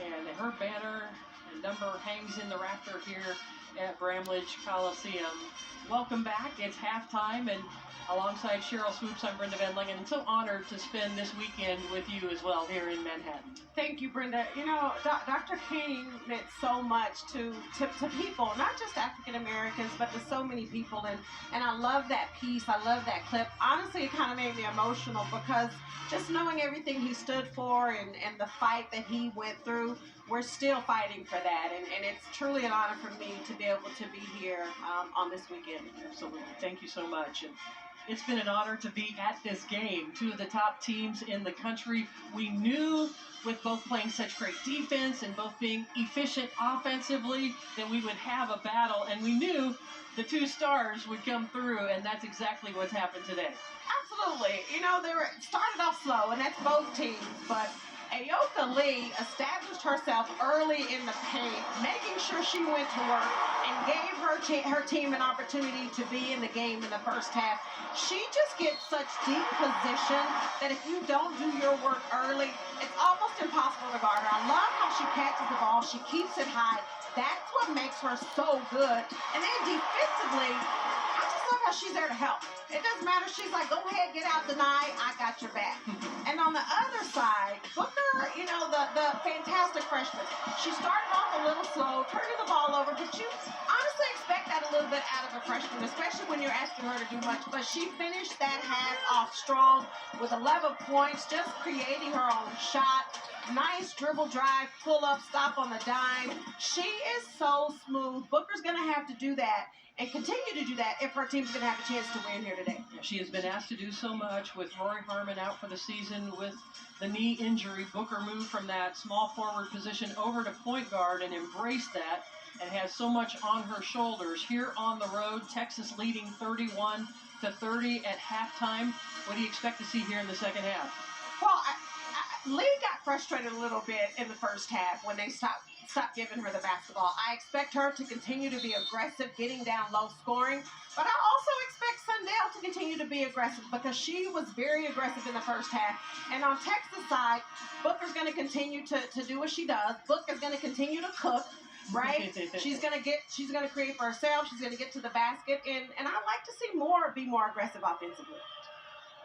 And her banner and number hangs in the rafter here at Bramlage Coliseum. Welcome back. It's halftime, and alongside Cheryl Swoops, I'm Brenda Van Lingen. And so honored to spend this weekend with you as well here in Manhattan. Thank you, Brenda. You know, Dr. King meant so much to people, not just African Americans, but to so many people. And I love that piece. I love that clip. Honestly, it kind of made me emotional because just knowing everything he stood for and the fight that he went through, we're still fighting for that. And it's truly an honor for me to be able to be here on this weekend. Absolutely. Thank you so much. And it's been an honor to be at this game. 2 of the top teams in the country. We knew with both playing such great defense and both being efficient offensively that we would have a battle. And we knew the 2 stars would come through, and that's exactly what's happened today. Absolutely. You know, they were started off slow, and that's both teams, but Ayoka Lee established herself early in the paint, making sure she went to work and gave her team an opportunity to be in the game in the first half. She just gets such deep position that if you don't do your work early, it's almost impossible to guard her. I love how she catches the ball. She keeps it high. That's what makes her so good. And then defensively, I just love how she's there to help. It doesn't matter. She's like, go ahead, get out tonight. I got your back. And on the other side, Booker, you know, the fantastic freshman. She started off a little slow, turning the ball over, but you honestly expect that a little bit out of a freshman, especially when you're asking her to do much. But she finished that half off strong with 11 points, just creating her own shot. Nice dribble drive, pull up, stop on the dime. She is so smooth. Booker's going to have to do that and continue to do that if her team's going to have a chance to win here today. Yeah, she has been asked to do so much with Rory Harmon out for the season with the knee injury. Booker moved from that small forward position over to point guard and embraced that and has so much on her shoulders. Here on the road, Texas leading 31-30 at halftime. What do you expect to see here in the second half? Well, Lee got frustrated a little bit in the first half when they stopped giving her the basketball. I expect her to continue to be aggressive, getting down low scoring, but I also expect Sundell to continue to be aggressive because she was very aggressive in the first half. And on Texas side, Booker's going to continue to do what she does. Book is going to continue to cook, right? she's going to create for herself. She's going to get to the basket, and I'd like to see Moore be more aggressive offensively.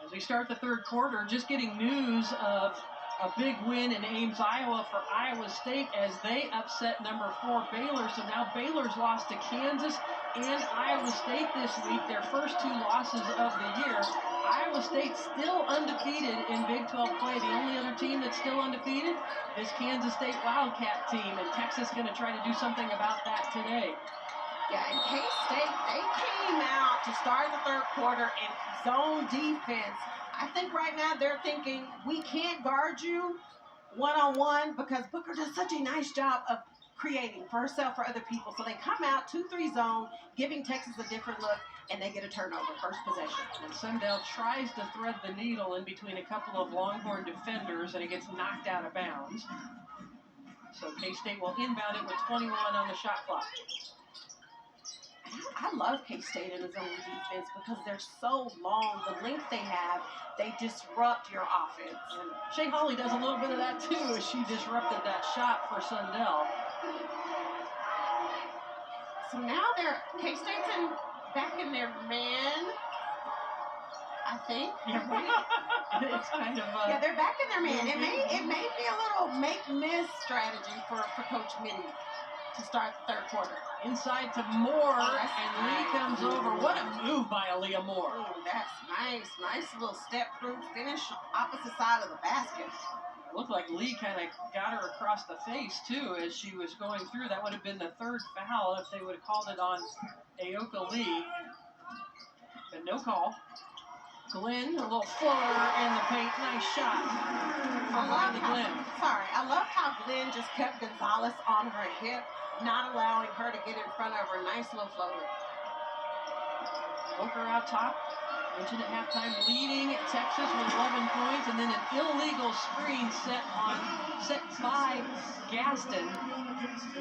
As we start the third quarter, just getting news of a big win in Ames, Iowa for Iowa State as they upset number 4 Baylor. So now Baylor's lost to Kansas and Iowa State this week, their first 2 losses of the year. Iowa State still undefeated in Big 12 play. The only other team that's still undefeated is Kansas State Wildcat team, and Texas going to try to do something about that today. Yeah, and K-State, they came out to start the third quarter in zone defense. I think right now they're thinking, we can't guard you one-on-one because Booker does such a nice job of creating for herself, for other people. So they come out 2-3 zone, giving Texas a different look, and they get a turnover, first possession. And Sundell tries to thread the needle in between a couple of Longhorn defenders, and it gets knocked out of bounds. So K-State will inbound it with 21 on the shot clock. I love K-State in a zone defense because they're so long. The length they have, they disrupt your offense. And Shea Holly does a little bit of that too as she disrupted that shot for Sundell. So now K-State's back in their man, I think. Yeah, right. It's kind of yeah, they're back in their man. It may be a little make-miss strategy for Coach Mitty to start the third quarter. Inside to Moore, and Lee comes over. What a move by Aaliyah Moore. Ooh, that's nice. Nice little step-through finish opposite side of the basket. It looked like Lee kind of got her across the face, too, as she was going through. That would have been the 3rd foul if they would have called it on Aoka Lee. But no call. Glenn, a little floater in the paint. Nice shot. I love how Glenn just kept Gonzalez on her hip, not allowing her to get in front of her. Nice little floater. Booker out top. Mentioned at halftime, leading Texas with 11 points, and then an illegal screen set by Gaston.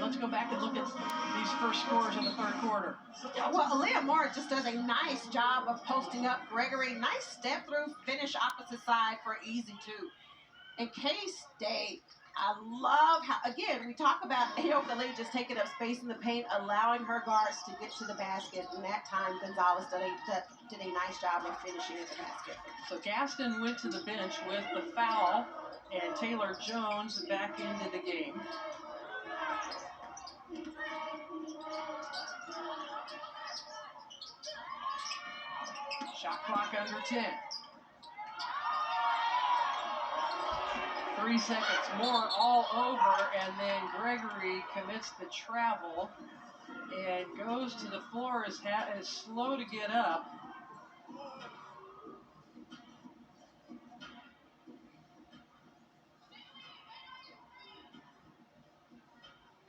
Let's go back and look at these first scores in the third quarter. Well, Aaliyah Moore just does a nice job of posting up Gregory. Nice step-through finish opposite side for easy 2. And K-State, I love how, again, we talk about Aoka Lee just taking up space in the paint, allowing her guards to get to the basket. And that time, Gonzalez did a nice job of finishing at the basket. So Gaston went to the bench with the foul, and Taylor Jones back into the game. Shot clock under 10. 3 seconds more, all over, and then Gregory commits the travel and goes to the floor, is slow to get up.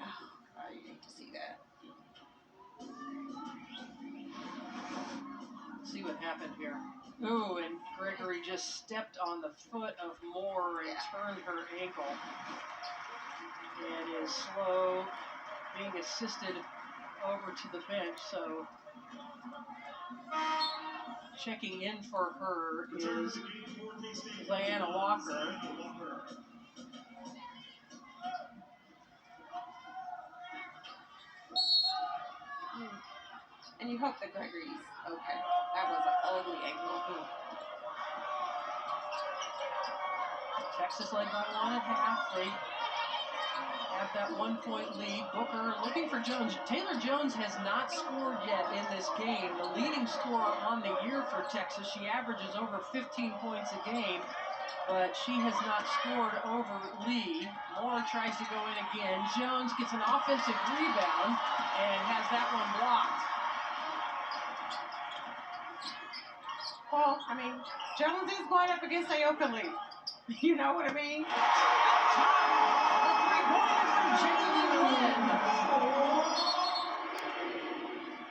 I hate to see that. Let's see what happened here. Ooh, and Gregory just stepped on the foot of Moore and turned her ankle. And is slow, being assisted over to the bench. So checking in for her is Diana Walker. And you hope that Gregory's okay. That was an ugly ankle. Texas led by 1 at half. They have that 1-point lead. Booker looking for Jones. Taylor Jones has not scored yet in this game. The leading scorer on the year for Texas. She averages over 15 points a game, but she has not scored over Lee. Moore tries to go in again. Jones gets an offensive rebound and has that one blocked. Well, I mean, Jones is going up against Aoka Lee. You know what I mean?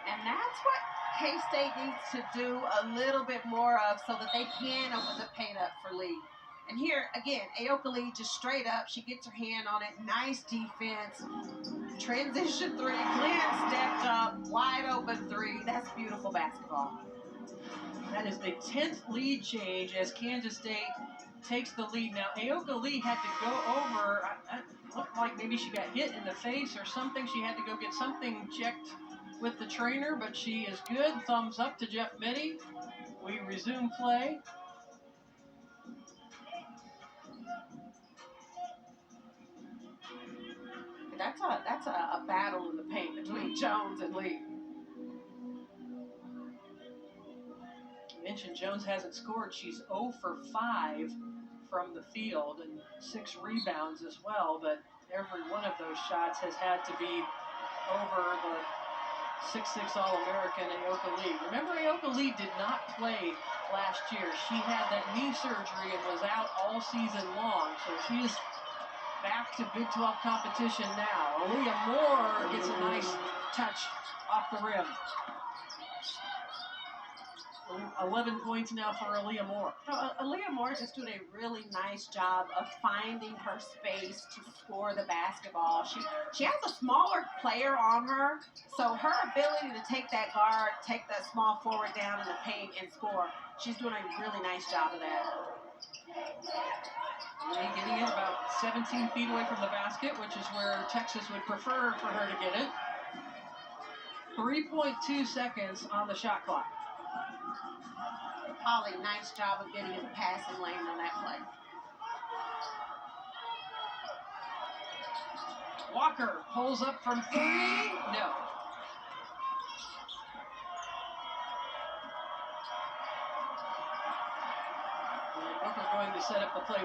And that's what K-State needs to do a little bit more of so that they can open the paint up for Lee. And here, again, Aoka Lee just straight up. She gets her hand on it. Nice defense. Transition three. Glenn stepped up. Wide open three. That's beautiful basketball. That is the 10th lead change as Kansas State takes the lead. Now, Aoka Lee had to go over. It looked like maybe she got hit in the face or something. She had to go get something checked with the trainer, but she is good. Thumbs up to Jeff Mitty. We resume play. That's a battle in the paint between Jones and Lee. I mentioned Jones hasn't scored. She's 0 for 5 from the field and 6 rebounds as well, but every one of those shots has had to be over the 6'6" All-American Aoka Lee. Remember, Aoka Lee did not play last year. She had that knee surgery and was out all season long, so she is back to Big 12 competition now. Aaliyah Moore gets a nice touch off the rim. 11 points now for Aaliyah Moore. So, Aaliyah Moore is doing a really nice job of finding her space to score the basketball. She has a smaller player on her, so her ability to take that guard, take that small forward down in the paint and score, she's doing a really nice job of that. Lee getting it about 17 feet away from the basket, which is where Texas would prefer for her to get it. 3.2 seconds on the shot clock. Holly, nice job of getting in the passing lane on that play. Walker pulls up from 3. No. Booker's going to set up the play.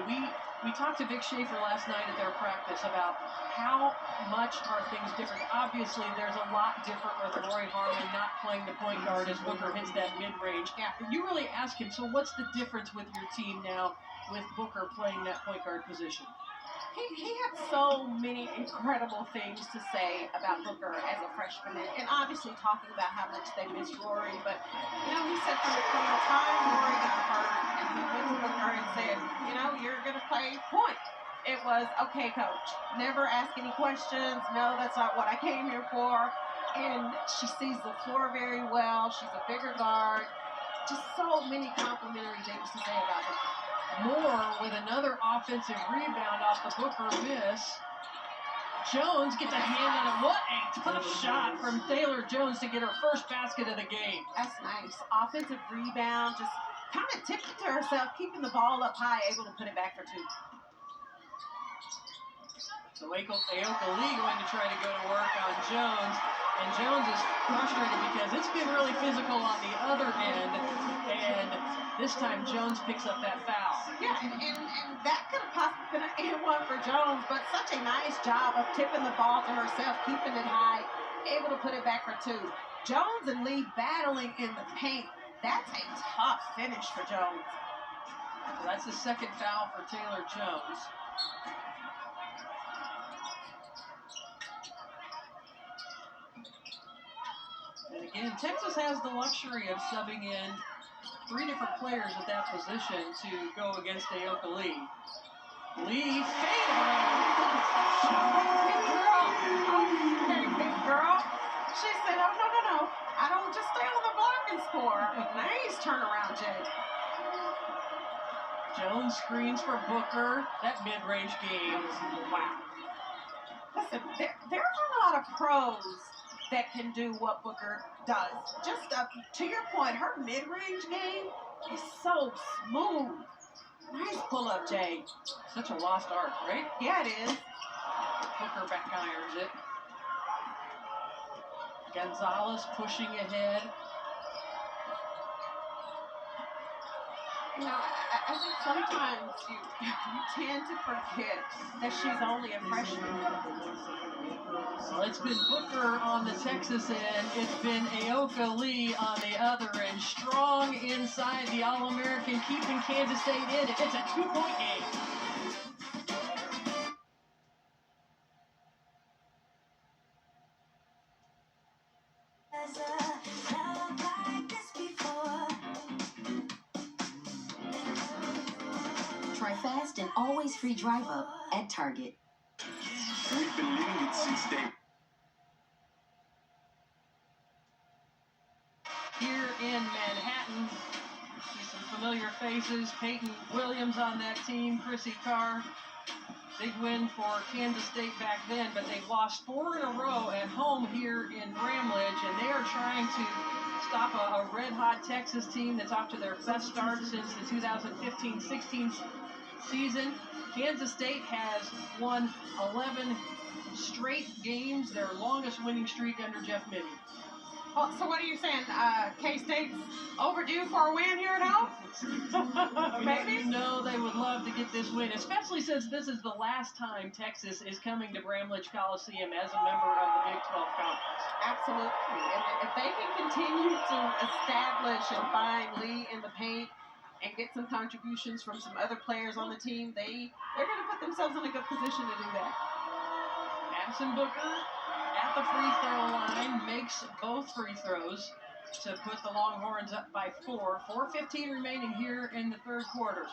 We talked to Vic Schaefer last night at their practice about how much are things different. Obviously, there's a lot different with Lori Harmon not playing the point guard as Booker hits that mid-range. Yeah. You really ask him, so what's the difference with your team now with Booker playing that point guard position? He had so many incredible things to say about Booker as a freshman, and obviously talking about how much they miss Rory. But, you know, he said from the time Rory got hurt, and he went to Booker and said, you know, you're going to play point. It was, okay, coach, never ask any questions. No, that's not what I came here for. And she sees the floor very well. She's a bigger guard. Just so many complimentary things to say about her. Moore with another offensive rebound off the Booker miss. Jones gets a hand on it. What a tough shot from Taylor Jones to get her first basket of the game. That's nice. Offensive rebound, just kind of tipped it to herself, keeping the ball up high, able to put it back for 2. So Aoka Lee going to try to go to work on Jones. And Jones is frustrated because it's been really physical on the other end. And this time Jones picks up that foul. Yeah, and that could have possibly been an and-one for Jones, but such a nice job of tipping the ball to herself, keeping it high, able to put it back for 2. Jones and Lee battling in the paint. That's a tough finish for Jones. So that's the second foul for Taylor Jones. And again, Texas has the luxury of subbing in 3 different players at that position to go against Aoka Lee. Lee fadeaway. Big girl. Okay, big girl. She said, oh, no. I don't just stay on the block and score. Nice turnaround, Jay. Jones screens for Booker. That mid-range game. Wow. Listen, there aren't a lot of pros that can do what Booker does. Just to your point, her mid-range game is so smooth. Nice pull-up, Jay. Such a lost art, right? Yeah, it is. Booker back irons it. Gonzalez pushing ahead. You know, I think sometimes you tend to forget that she's only a freshman. Well, it's been Booker on the Texas end. It's been Aoka Lee on the other end. Strong inside the All-American, keeping Kansas State in it. It's a 2-point game. Try Try fast and always free drive up at Target. We've been living it since day. Here in Manhattan, see some familiar faces. Peyton Williams on that team, Chrissy Carr. Big win for Kansas State back then, but they've lost 4 in a row at home here in Bramlage, and they are trying to stop a red-hot Texas team that's off to their best start since the 2015-16 season. Kansas State has won 11 straight games, their longest winning streak under Jeff Mittie. Oh, so what are you saying? K-State's overdue for a win here at home? Maybe? You know they would love to get this win, especially since this is the last time Texas is coming to Bramlage Coliseum as a member of the Big 12 Conference. Absolutely. And if they can continue to establish and find Lee in the paint and get some contributions from some other players on the team, they're going to put themselves in a good position to do that. Addison Booker at the free throw line makes both free throws to put the Longhorns up by 4. 4:15 remaining here in the third quarter.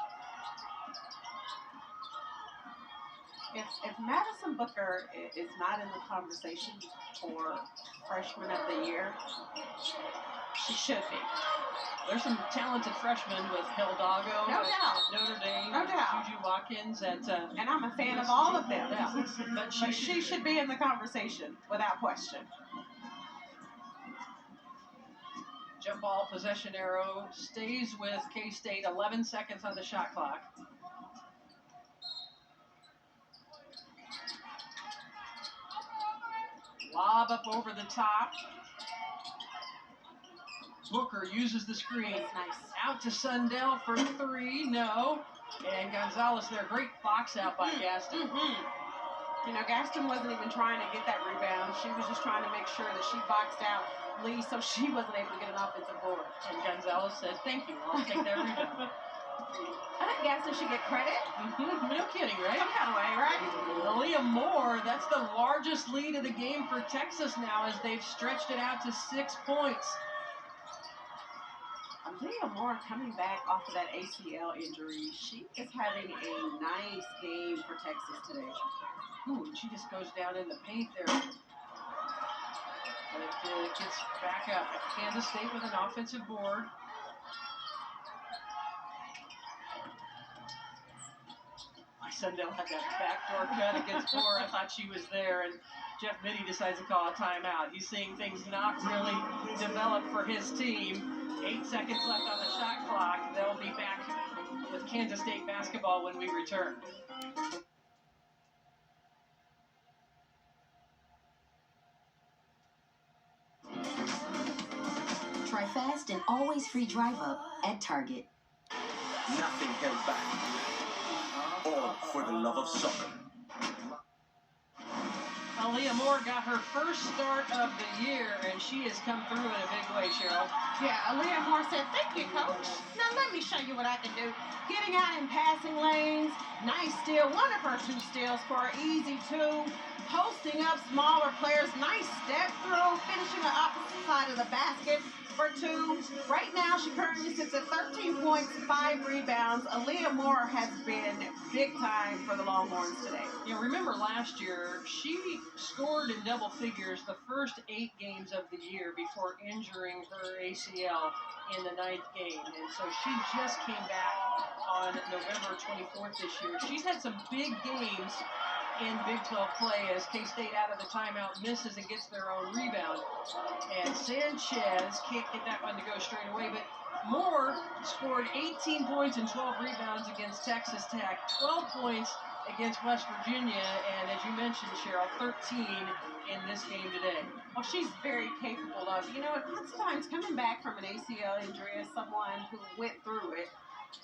If Madison Booker is not in the conversation for freshman of the year, she should be. There's some talented freshmen with Hidalgo No at doubt. Notre Dame, No doubt. Juju Watkins at And I'm a fan of all of them. Yeah. But she should be in the conversation without question. Jump ball possession arrow stays with K-State. 11 seconds on the shot clock. Lob up over the top. Booker uses the screen. That's nice. Out to Sundell for 3. No. And Gonzalez there. Great box out by Gaston. You know, Gaston wasn't even trying to get that rebound. She was just trying to make sure that she boxed out Lee so she wasn't able to get an offensive board. And Gonzalez said, "Thank you. I'll take that rebound." I think Gaston should get credit. No kidding, right? Some kind of way, right? Aaliyah Moore, that's the largest lead of the game for Texas now as they've stretched it out to 6 points. Aaliyah Moore coming back off of that ACL injury. She is having a nice game for Texas today. Ooh, she just goes down in the paint there. But it gets back up. Kansas State with an offensive board. Sundell had that backdoor cut against Moore. I thought she was there, and Jeff Mittie decides to call a timeout. He's seeing things not really develop for his team. 8 seconds left on the shot clock. They'll be back with Kansas State basketball when we return. Try fast and always free drive up at Target. Nothing held back. All for the love of soccer. Aaliyah Moore got her first start of the year, and she has come through in a big way, Cheryl. Yeah, Aaliyah Moore said, "Thank you, coach. Now let me show you what I can do." Getting out in passing lanes, nice steal. One of her 2 steals for an easy 2. Posting up smaller players, nice step through, finishing the opposite side of the basket for 2. Right now, she currently sits at 13 points, 5 rebounds. Aaliyah Moore has been big time for the Longhorns today. You know, remember last year, she scored in double figures the first 8 games of the year before injuring her ACL in the 9th game. And so she just came back on November 24th this year. She's had some big games in Big 12 play as K-State out of the timeout misses and gets their own rebound. And Sanchez can't get that one to go straight away, but Moore scored 18 points and 12 rebounds against Texas Tech, 12 points against West Virginia, and as you mentioned, Cheryl, 13 in this game today. Well, she's very capable of, you know, lots of times coming back from an ACL injury as someone who went through it,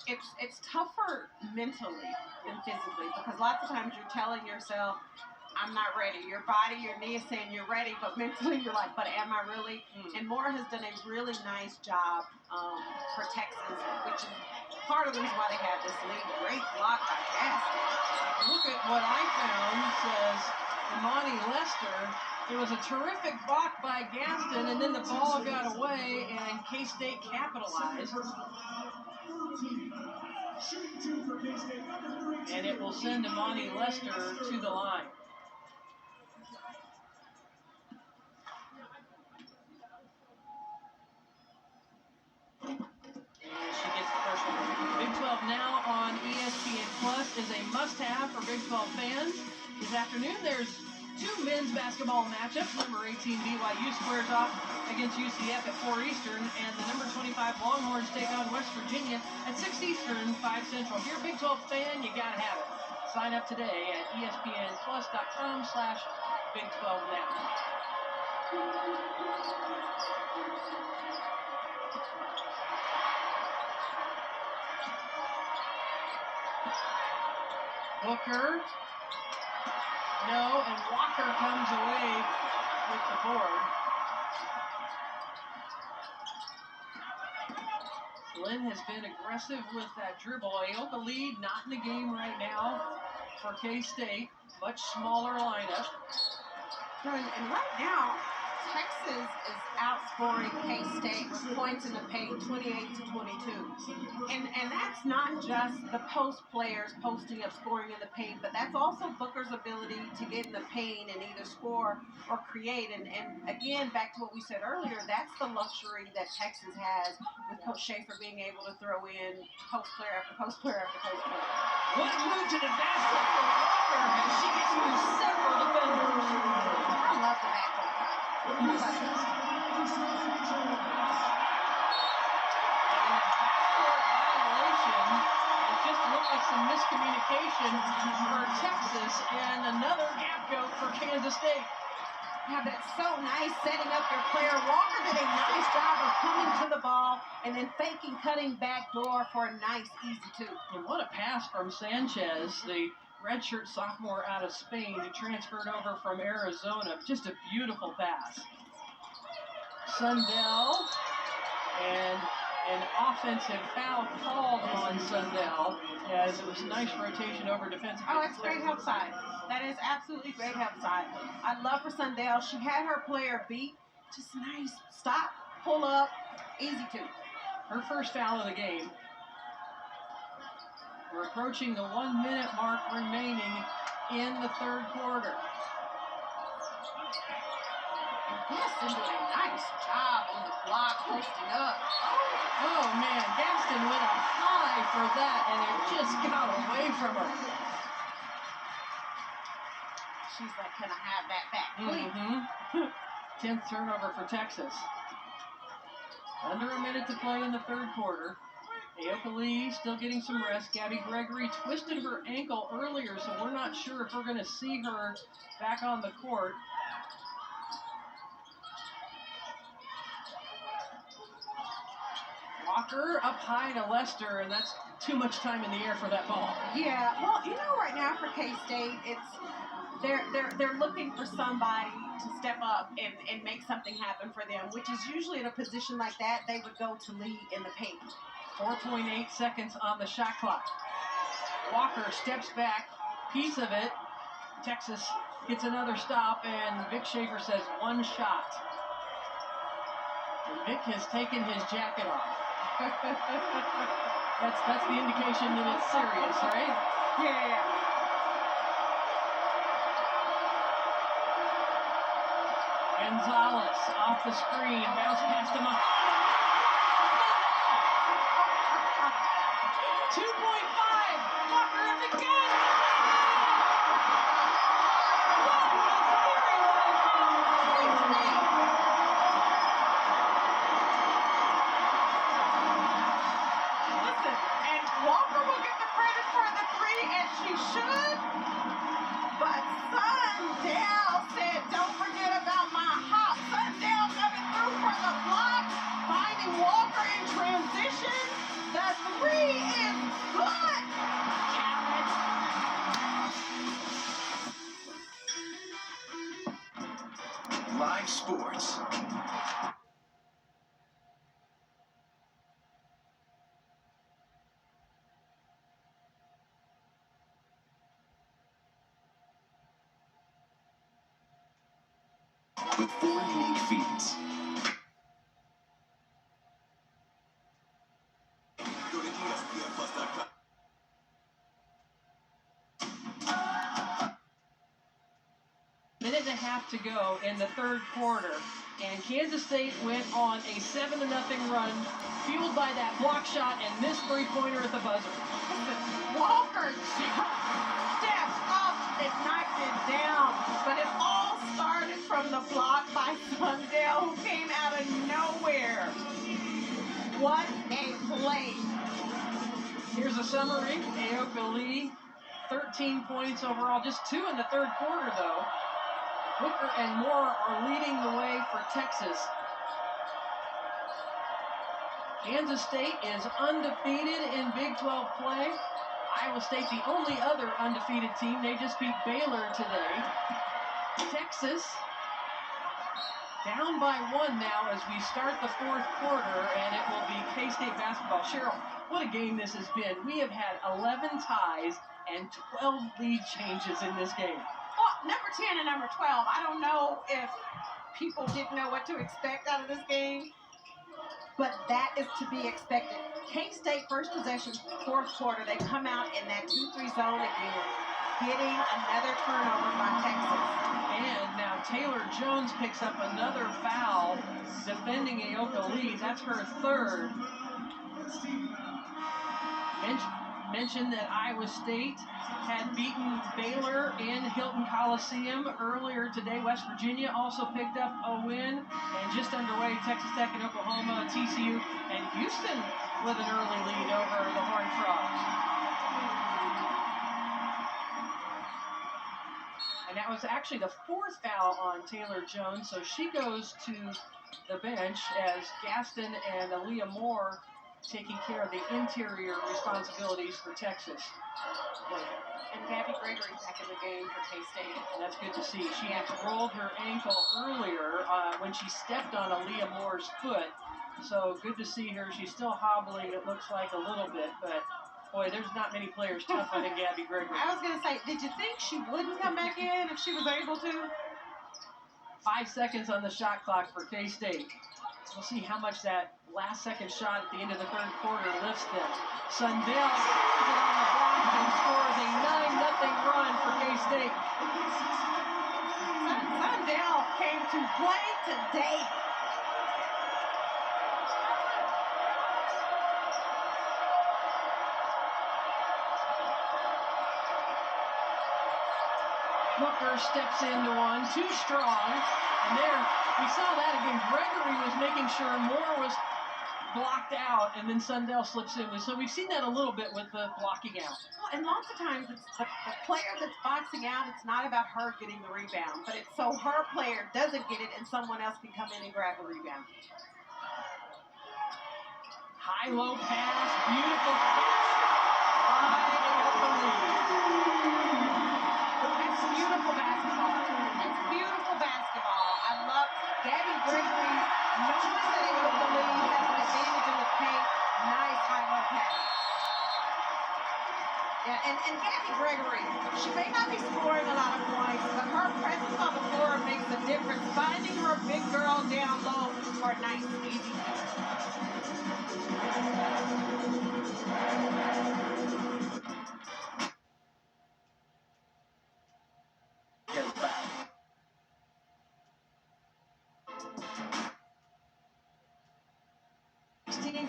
it's tougher mentally than physically, because lots of times you're telling yourself, I'm not ready. Your body, your knee is saying you're ready, but mentally you're like, but am I really? And Moore has done a really nice job for Texas, which is part of the reason why they have this lead. Great block by Gaston. Look at what I found, says Imani Lester. It was a terrific block by Gaston, and then the ball got away, and K-State capitalized. And it will send Imani Lester to the line. She gets the first one. Big 12 Now on ESPN Plus is a must-have for Big 12 fans. This afternoon, there's two men's basketball matchups. Number 18 BYU squares off against UCF at 4 Eastern, and the number 25 Longhorns take on West Virginia at 6 Eastern, 5 Central. If you're a Big 12 fan, you gotta have it. Sign up today at espnplus.com/Big 12 Now. Booker, no, and Walker comes away with the board. Lynn has been aggressive with that dribble. Aoka lead, not in the game right now for K-State. Much smaller lineup. And right now, Texas is outscoring K-State with points in the paint, 28-22. And that's not just the post players posting up scoring in the paint, but that's also Booker's ability to get in the paint and either score or create. And again, back to what we said earlier, that's the luxury that Texas has with Coach Schaefer being able to throw in post player after post player after post player. What move to the basket for Walker as she gets through several defenders. I love the backcourt. And a backcourt violation. It just looked like some miscommunication for Texas, and another gap goat for Kansas State. Yeah, but it's so nice setting up your player. Walker did a nice job of coming to the ball and then faking, cutting back door for a nice, easy two. And what a pass from Sanchez, the redshirt sophomore out of Spain who transferred over from Arizona. Just a beautiful pass. Sundell, and an offensive foul called on Sundell as it was nice rotation over defensive. Oh, it's great help side. That is absolutely great help side. I love for Sundell. She had her player beat. Just nice. Stop, pull up, easy two. Her first foul of the game. We're approaching the 1 minute mark remaining in the third quarter. Gaston doing a nice job on the block, posting up. Oh man, Gaston went up high for that, and it just got away from her. She's like, can I have that back, please? 10th turnover for Texas. Under a minute to play in the third quarter. Aoka Lee still getting some rest. Gabby Gregory twisted her ankle earlier, so we're not sure if we're going to see her back on the court. Walker up high to Lester, and that's too much time in the air for that ball. Yeah, well, you know, right now for K-State, they're looking for somebody to step up and make something happen for them, which is usually in a position like that, they would go to lead in the paint. 4.8 seconds on the shot clock. Walker steps back, piece of it. Texas gets another stop, and Vic Schaefer says one shot. And Vic has taken his jacket off. That's the indication that it's serious, right? Yeah. Gonzalez off the screen, bounce past him. 2.5. Walker up again. Listen, and Walker will get the credit for the three, and she should. But Sundell said, don't forget about my hop. Sundell coming through for the block, finding Walker in transition. The three is good. Live sports. With 4 unique feeds. half to go in the third quarter, and Kansas State went on a 7-0 run, fueled by that block shot and missed three-pointer at the buzzer. Walker stepped up and knocked it down, but it all started from the block by Sundell, who came out of nowhere. What a play. Here's a summary. Aoka Lee, 13 points overall, just 2 in the third quarter, though. Hooker and Moore are leading the way for Texas. Kansas State is undefeated in Big 12 play. Iowa State, the only other undefeated team. They just beat Baylor today. Texas down by 1 now as we start the fourth quarter, and it will be K-State basketball. Cheryl, what a game this has been. We have had 11 ties and 12 lead changes in this game. Well, number 10 and number 12, I don't know if people didn't know what to expect out of this game, but that is to be expected. K-State first possession, fourth quarter, they come out in that 2-3 zone again, getting another turnover by Texas. And now Taylor Jones picks up another foul defending Aoka Lee. That's her third. Mentioned that Iowa State had beaten Baylor in Hilton Coliseum earlier today. West Virginia also picked up a win. And just underway, Texas Tech and Oklahoma, TCU, and Houston with an early lead over the Horned Frogs. And that was actually the fourth foul on Taylor Jones, so she goes to the bench as Gaston and Aaliyah Moore taking care of the interior responsibilities for Texas. And Gabby Gregory back in the game for K-State. That's good to see. She had rolled her ankle earlier when she stepped on Aaliyah Moore's foot. So good to see her. She's still hobbling, it looks like, a little bit, but boy, there's not many players tougher than Gabby Gregory. I was going to say, did you think she wouldn't come back in if she was able to? 5 seconds on the shot clock for K-State. We'll see how much that last second shot at the end of the third quarter lifts them. Sundell scores it on the block and scores a 9-0 run for K-State. Sundell came to play today. Hooker steps into one, too strong, and there we saw that again. Gregory was making sure Moore was blocked out, and then Sundell slips in. So we've seen that a little bit with the blocking out. Well, and lots of times it's the player that's boxing out, it's not about her getting the rebound, but it's so her player doesn't get it and someone else can come in and grab the rebound. High-low pass, beautiful pass by Aoka Lee. That's beautiful basketball. That's beautiful basketball. I love Gabby Gregory knows that Aoka Lee has an advantage in the paint. Nice high-low pass. Yeah, and Gabby Gregory, she may not be scoring a lot of points, but her presence on the floor makes a difference. Finding her big girl down low for a nice, easy finish.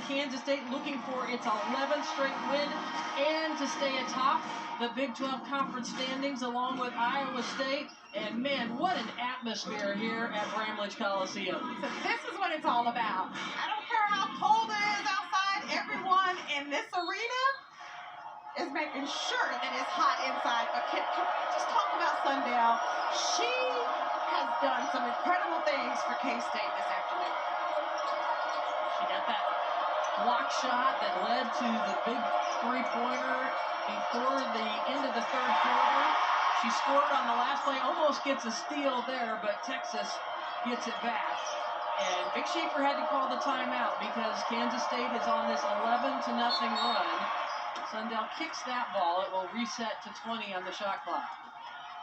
Kansas State looking for its 11th straight win and to stay atop the Big 12 Conference standings along with Iowa State. And man, what an atmosphere here at Bramlage Coliseum. So this is what it's all about. I don't care how cold it is outside, everyone in this arena is making sure that it's hot inside. But can we just talk about Sundell? She has done some incredible things for K-State this afternoon. She got that block shot that led to the big three-pointer before the end of the third quarter. She scored on the last play, almost gets a steal there, but Texas gets it back. And Vic Schaefer had to call the timeout because Kansas State is on this 11-0 run. Sundell kicks that ball. It will reset to 20 on the shot clock.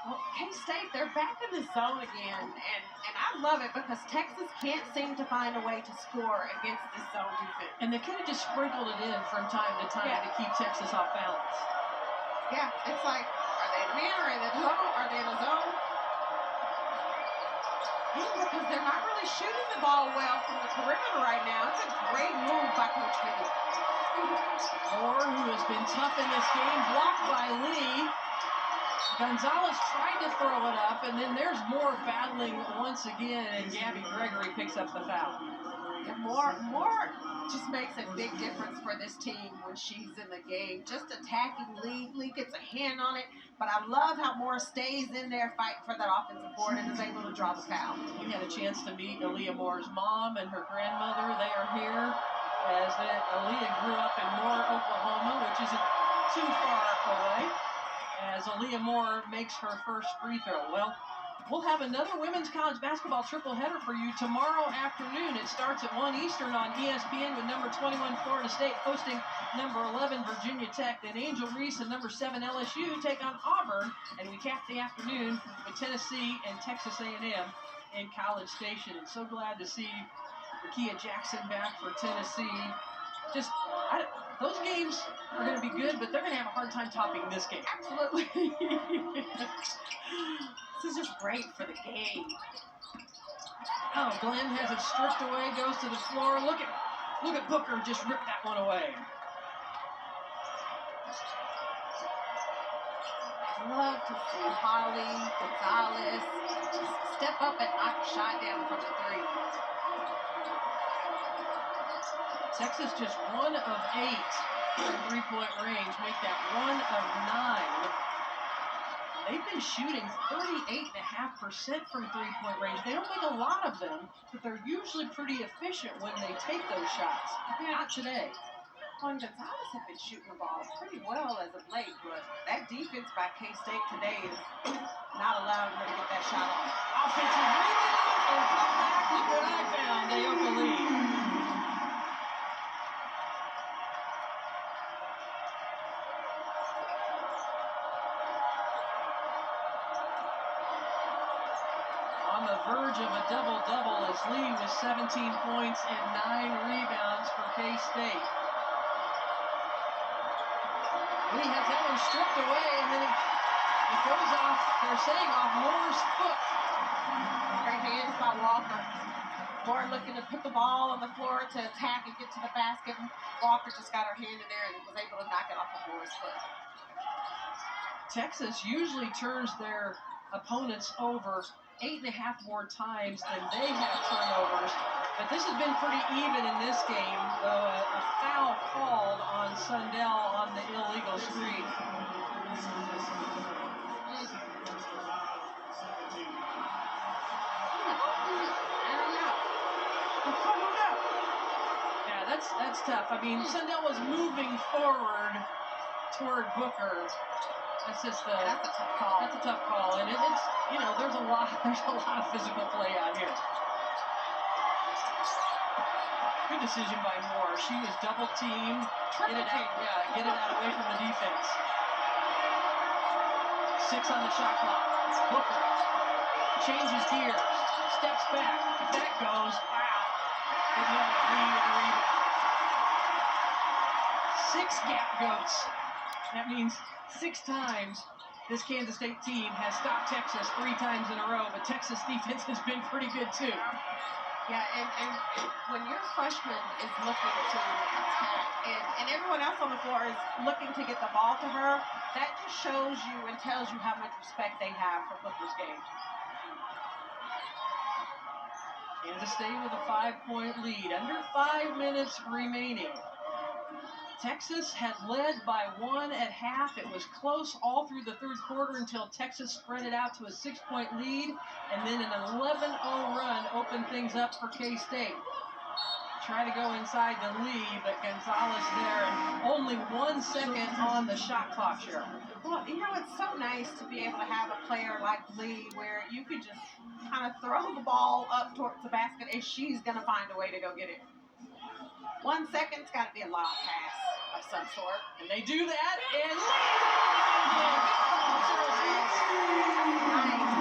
Well, K-State, they're back in the zone again, and I love it because Texas can't seem to find a way to score against this zone defense. And they could have just sprinkled it in from time to time to keep Texas off balance. Yeah, it's like, are they in the man or in the zone? Are they in the zone? Because they're not really shooting the ball well from the perimeter right now. It's a great move by Coach Lee. Moore, who has been tough in this game, blocked by Lee. Gonzalez tried to throw it up, and then there's Moore battling once again, and Gabby Gregory picks up the foul. And Moore just makes a big difference for this team when she's in the game. Just attacking Lee. Lee gets a hand on it, but I love how Moore stays in there fighting for that offensive board and is able to draw the foul. We had a chance to meet Aaliyah Moore's mom and her grandmother. They are here as Aaliyah grew up in Moore, Oklahoma, which isn't too far away, as Aaliyah Moore makes her first free throw. Well, we'll have another women's college basketball triple header for you tomorrow afternoon. It starts at 1 Eastern on ESPN with number 21 Florida State hosting number 11 Virginia Tech. Then Angel Reese and number 7 LSU take on Auburn, and we cap the afternoon with Tennessee and Texas A&M in College Station. And so glad to see Lakia Jackson back for Tennessee. Those games are going to be good, but they're going to have a hard time topping this game. Absolutely. This is just great for the game. Oh, Glenn has it stripped away, goes to the floor. Look at Booker just ripped that one away. Love to see Holly Gonzalez just step up and knock a shot down from the three. Texas just 1 of 8 from three-point range. Make that 1 of 9. They've been shooting 38.5% from three-point range. They don't make a lot of them, but they're usually pretty efficient when they take those shots. Not today. Well, Gonzalez have been shooting the ball pretty well as of late, but that defense by K-State today is not allowing them to get that shot off. Offensive rebound and come back. Look what I found. Aoka Lee. On the verge of a double-double as Lee with 17 points and 9 rebounds for K-State. Lee has that one stripped away, and then it goes off, they're saying off Moore's foot. Great hands by Walker. Moore looking to put the ball on the floor to attack and get to the basket. Walker just got her hand in there and was able to knock it off of Moore's foot. Texas usually turns their opponents over 8.5 more times than they have turnovers. But this has been pretty even in this game, though a foul called on Sundell on the illegal screen. Yeah, that's tough. I mean, Sundell was moving forward toward Booker. That's just that's a tough call. That's a tough call, and it's there's a lot of physical play out here. Good decision by Moore. She was double teamed. Get it out away from the defense. 6 on the shot clock. Booker changes gears, steps back. If that goes, wow. Good night, Lee with the rebound. 6 gap goats. That means 6 times this Kansas State team has stopped Texas 3 times in a row, but Texas defense has been pretty good too. Yeah, and when your freshman is looking to attack and everyone else on the floor is looking to get the ball to her, that just shows you and tells you how much respect they have for Booker's game. Kansas State with a 5-point lead. Under 5 minutes remaining. Texas had led by 1 at half. It was close all through the third quarter until Texas spread it out to a 6-point lead, and then an 11-0 run opened things up for K-State. Try to go inside the lead, but Gonzalez there, and only 1 second on the shot clock, Cheryl. Well, it's so nice to be able to have a player like Lee where you could just kind of throw the ball up towards the basket and she's going to find a way to go get it. 1 second's got to be a lob pass of some sort. And they do that, and nice.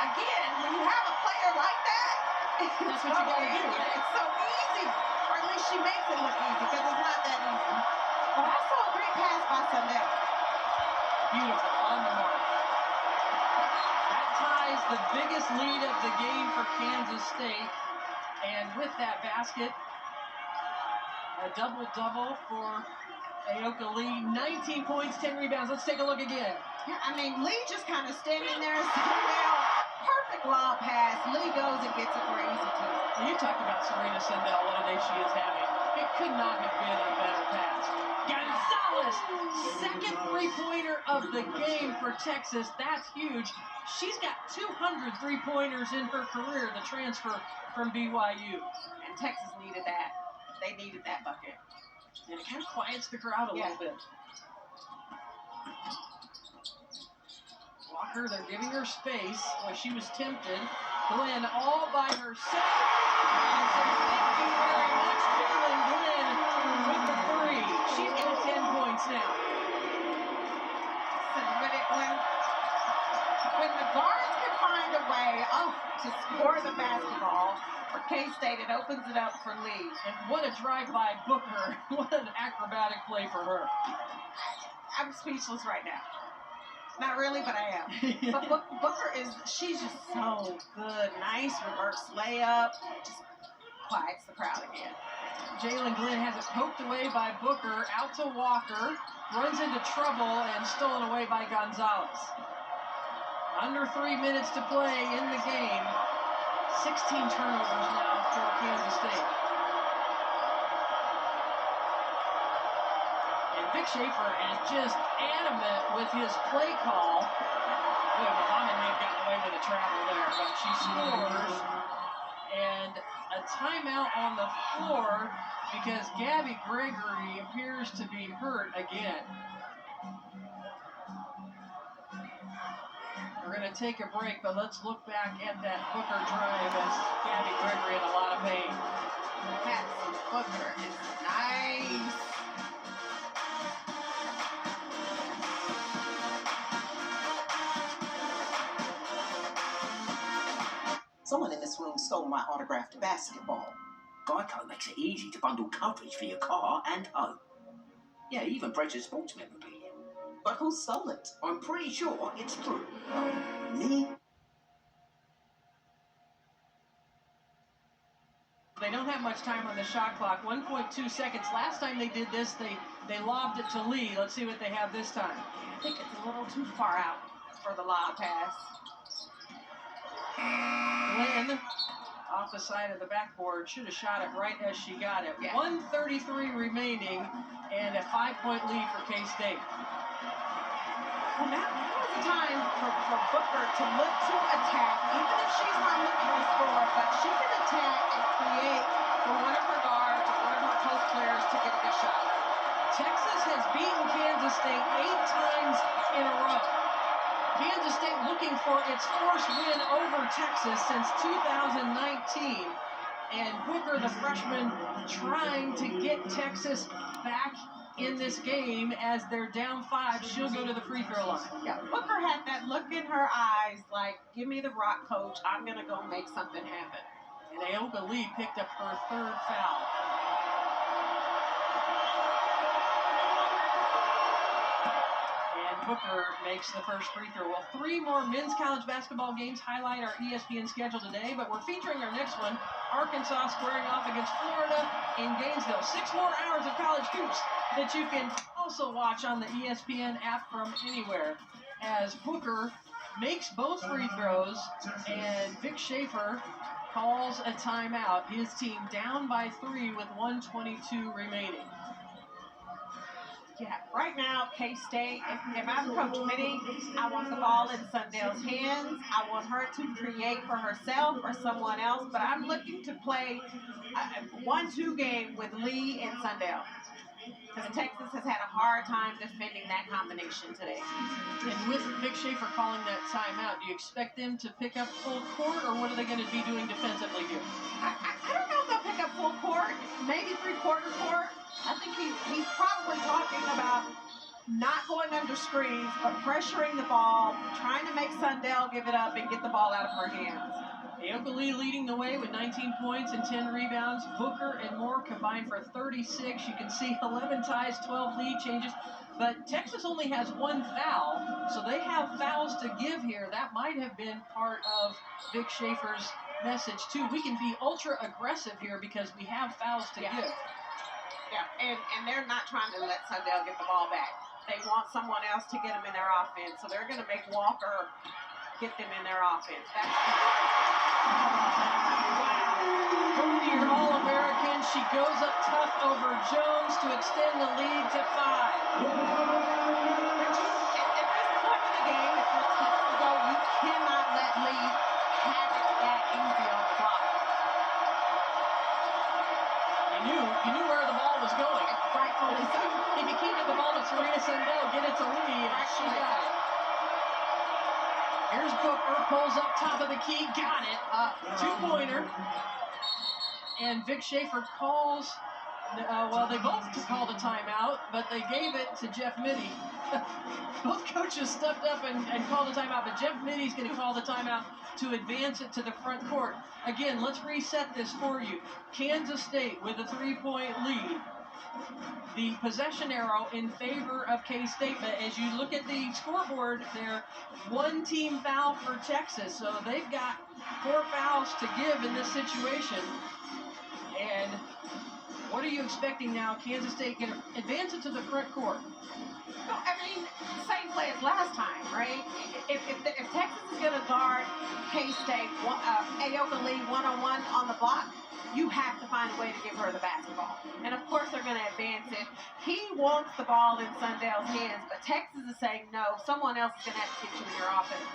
Again, when you have a player like that, that's what you got to do, right? It's so easy. Or at least she makes it look easy because it's not that easy. But also a great pass by Sundell. Beautiful, on the mark. That ties the the biggest lead of the game for Kansas State. And with that basket, a double-double for Aoka Lee. 19 points, 10 rebounds. Let's take a look again. Yeah, I mean, Lee just kind of standing there, sitting down. Perfect lob pass. Lee goes and gets it for easy two. You talked about Serena Sundell, what a day she is having. It could not have been a better pass. Gonzalez, second three-pointer of the game for Texas. That's huge. She's got 200 three-pointers in her career, the transfer from BYU. And Texas needed that. They needed that bucket. And it kind of quiets the crowd a little bit. Walker, they're giving her space. Well, she was tempted. Glenn all by herself. And so thank you very much, Jalen Glenn, with the three. She's got 10 points now. So when the guards can find a way to score the basketball for K-State, it opens it up for Lee. And what a drive by Booker. What an acrobatic play for her. I'm speechless right now. Not really, but I am. But Booker she's just so good. Nice reverse layup. Just quiets the crowd again. Jalen Glenn has it poked away by Booker, out to Walker, runs into trouble, and stolen away by Gonzalez. Under 3 minutes to play in the game. 16 turnovers now for Kansas State. And Vic Schaefer is just adamant with his play call. Boy, Muhammad may have gotten away with a travel there, but she scores. And a timeout on the floor because Gabby Gregory appears to be hurt again. We're going to take a break, but let's look back at that Booker drive as Gabby Gregory in a lot of pain. That's Booker is nice. Someone in this room stole my autographed basketball. Geico makes it easy to bundle coverage for your car and home. Yeah, even precious sports memorabilia. But who stole it? I'm pretty sure it's true. Me? They don't have much time on the shot clock. 1.2 seconds. Last time they did this, they lobbed it to Lee. Let's see what they have this time. I think it's a little too far out for the lob pass. Glenn, off the side of the backboard, should have shot it right as she got it. Yeah. 1:33 remaining, and a 5-point lead for K-State. Well, now is the time for Booker to look to attack, even if she's not looking to score, but she can attack and create for one of her guards or one of her post players to get a good shot. Texas has beaten Kansas State 8 times in a row. Kansas State looking for its first win over Texas since 2019. And Booker, the freshman, trying to get Texas back in this game as they're down 5. She'll go to the free throw line. Yeah, Booker had that look in her eyes like, give me the rock, coach. I'm going to go make something happen. And Aoka Lee picked up her 3rd foul. Booker makes the first free throw. Well, 3 more men's college basketball games highlight our ESPN schedule today, but we're featuring our next one, Arkansas squaring off against Florida in Gainesville. 6 more hours of college hoops that you can also watch on the ESPN app from anywhere. As Booker makes both free throws, and Vic Schaefer calls a timeout. His team down by 3 with 1:22 remaining. Yeah, right now, K-State, if I'm Coach Mitty, I want the ball in Sundell's hands. I want her to create for herself or someone else, but I'm looking to play a 1-2 game with Lee and Sundell. Because Texas has had a hard time defending that combination today. And with Vic Schaefer calling that timeout, do you expect them to pick up full court, or what are they going to be doing defensively here? I don't know if they'll pick up full court, maybe 3/4 court. I think he's probably talking about not going under screens, but pressuring the ball, trying to make Sundell give it up and get the ball out of her hands. Aoka Lee leading the way with 19 points and 10 rebounds. Booker and Moore combined for 36. You can see 11 ties, 12 lead changes. But Texas only has one foul, so they have fouls to give here. That might have been part of Vic Schaefer's message, too. We can be ultra aggressive here because we have fouls to give. Yeah, and they're not trying to let Sundell get the ball back. They want someone else to get them in their offense, so they're going to make Walker get them in their offense. That's wow. Third-year All-American. She goes up tough over Jones to extend the lead to 5. At this point in the game, if you're Texas, though, you cannot let Lee have it that easy on the block. You knew where the ball was going. Rightfully so. If you can't get the ball to Serena Sundell, get it to Lee, and she got it. Here's Booker, pulls up top of the key, got it. Two-pointer. And Vic Schaefer calls, well, they both called a timeout, but they gave it to Jeff Mittie. Both coaches stepped up and called a timeout, but Jeff Mittie's going to call the timeout to advance it to the front court. Again, let's reset this for you. Kansas State with a 3-point lead. The possession arrow in favor of K-State, but as you look at the scoreboard there, one team foul for Texas, so they've got 4 fouls to give in this situation. And what are you expecting now? Kansas State can advance it to the front court. No, I mean, same play as last time, right? If Texas is going to guard K-State, Ayoka Lee one-on-one on the block, you have to find a way to give her the basketball. And, of course, they're going to advance it. He wants the ball in Sundell's hands, but Texas is saying, no, someone else is going to have to get you in your offense.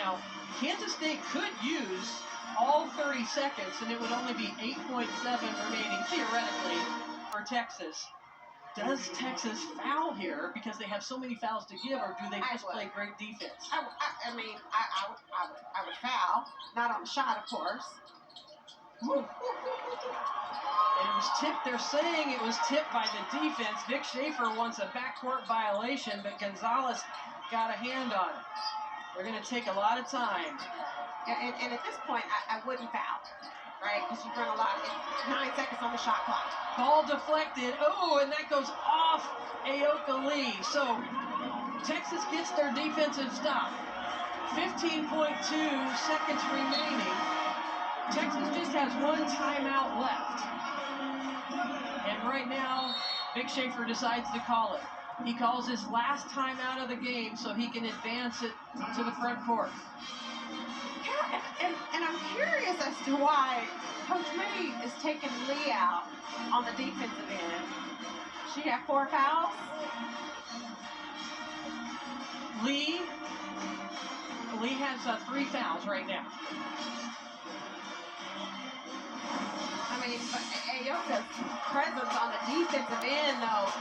Now, Kansas State could use all 30 seconds, and it would only be 8.7 remaining, theoretically, for Texas. Does Texas foul here because they have so many fouls to give, or do they just play great defense? I would foul. Not on the shot, of course. And it was tipped. They're saying it was tipped by the defense. Vic Schaefer wants a backcourt violation, but Gonzalez got a hand on it. They're going to take a lot of time. And at this point, I wouldn't foul, right? Because you run a lot. 9 seconds on the shot clock. Ball deflected. Oh, and that goes off Ayoka Lee. So Texas gets their defensive stop. 15.2 seconds remaining. Texas just has one timeout left. And right now, Vic Schaefer decides to call it. He calls his last timeout of the game so he can advance it to the front court. Yeah, and I'm curious as to why Coach Mittie is taking Lee out on the defensive end. She had 4 fouls. Lee has 3 fouls right now. I mean, but Ayoka's presence on the defensive end, though,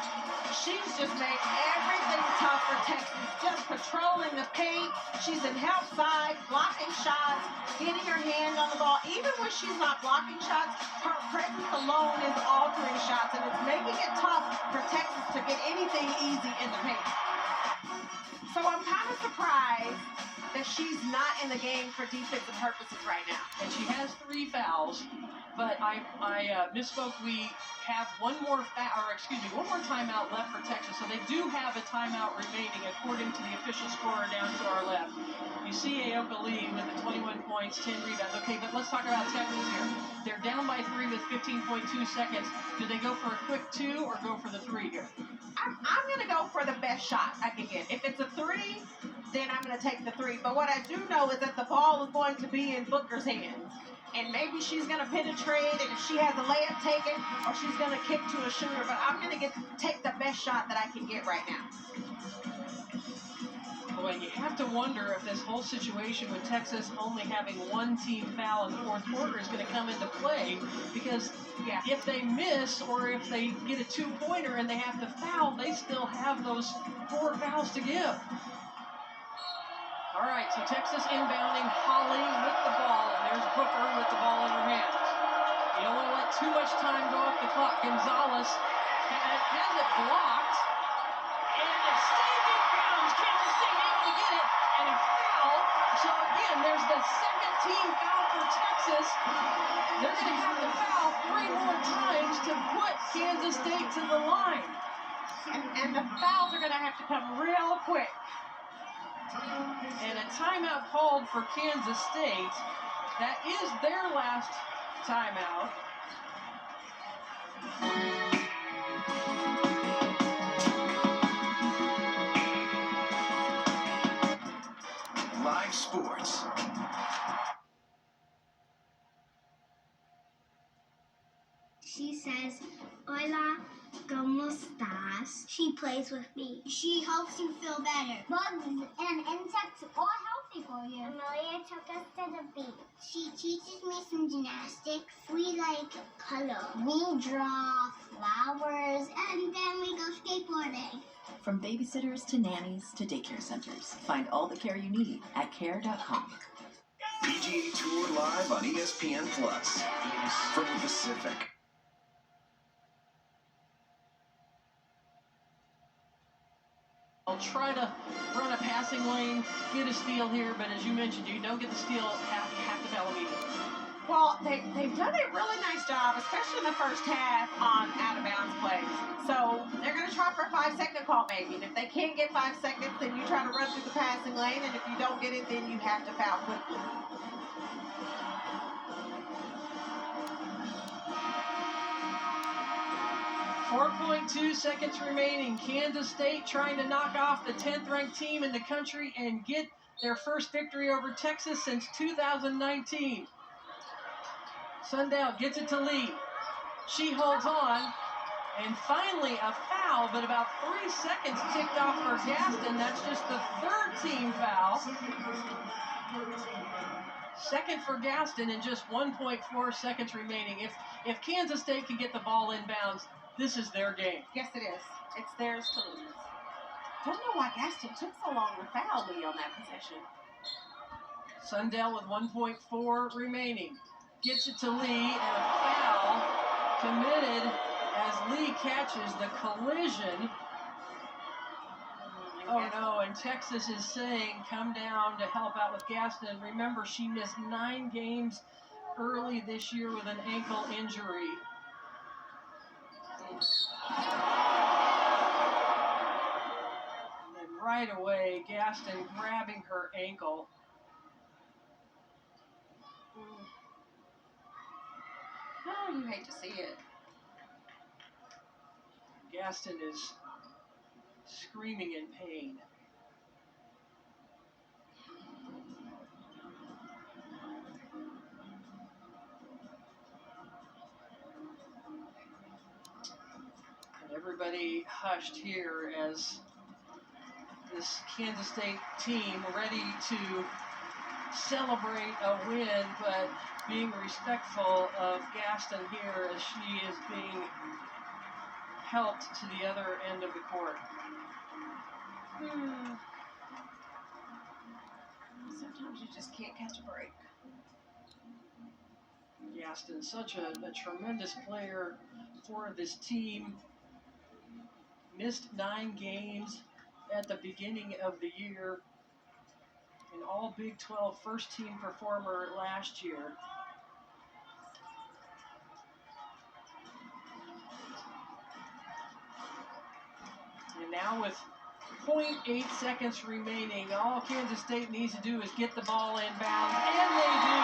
she's just made everything tough for Texas. Just patrolling the paint. She's in help side, blocking shots, getting her hand on the ball. Even when she's not blocking shots, her presence alone is altering shots, and it's making it tough for Texas to get anything easy in the paint. So I'm kind of surprised that she's not in the game for defensive purposes right now. And she has 3 fouls, but I misspoke. We have one more timeout left for Texas. So they do have a timeout remaining according to the official scorer down to our left. You see Ayoka Lee with the 21 points, 10 rebounds. Okay, but let's talk about Texas here. They're down by 3 with 15.2 seconds. Do they go for a quick 2 or go for the 3 here? I'm going to go for the best shot I can get. If it's a 3, then I'm going to take the 3. But what I do know is that the ball is going to be in Booker's hands. And maybe she's going to penetrate, and if she has a layup taken, or she's going to kick to a shooter. But I'm going to take the best shot that I can get right now. Boy, you have to wonder if this whole situation with Texas only having one team foul in the fourth quarter is going to come into play, because if they miss or if they get a 2-pointer and they have to foul, they still have those 4 fouls to give. All right, so Texas inbounding, Holly with the ball, and there's Booker with the ball in her hands. You don't want to let too much time go off the clock. Gonzalez has it blocked, and it's saved in bounds. Kansas State able to get it, and a foul. So again, there's the second team foul for Texas. They're going to have to foul 3 more times to put Kansas State to the line. And the fouls are going to have to come real quick. And a timeout called for Kansas State. That is their last timeout. Live sports. She says, "Hola, ¿cómo estás?" She plays with me. She helps you feel better. Bugs and insects are healthy for you. Amelia took us to the beach. She teaches me some gymnastics. We like color. We draw flowers, and then we go skateboarding. From babysitters to nannies to daycare centers. Find all the care you need at care.com. PGA Tour live on ESPN Plus. From the Pacific. I'll try to run a passing lane, get a steal here, but as you mentioned, you don't get the steal, you have to foul immediately. Well, they've done a really nice job, especially in the first half, on out-of-bounds plays. So they're going to try for a 5-second call maybe. And if they can't get 5 seconds, then you try to run through the passing lane. And if you don't get it, then you have to foul quickly. .2 seconds remaining. Kansas State trying to knock off the 10th ranked team in the country and get their first victory over Texas since 2019. Sundell gets it to Lee. She holds on. And finally a foul, but about 3 seconds ticked off for Gaston. That's just the third team foul. Second for Gaston and just 1.4 seconds remaining. If Kansas State can get the ball inbounds, this is their game. Yes, it is. It's theirs to lose. Don't know why Gaston took so long to foul Lee on that possession. Sundell with 1.4 remaining. Gets it to Lee, and a foul committed as Lee catches the collision. Oh no, and Texas is saying come down to help out with Gaston. Remember, she missed 9 games early this year with an ankle injury. And then right away, Gaston grabbing her ankle. Oh, you hate to see it. Gaston is screaming in pain. And everybody hushed here as this Kansas State team ready to celebrate a win, but being respectful of Gaston here as she is being helped to the other end of the court. Sometimes you just can't catch a break. Gaston, such a tremendous player for this team. Missed 9 games at the beginning of the year. An all Big 12 first team performer last year. And now with 0.8 seconds remaining, all Kansas State needs to do is get the ball inbound, and they do.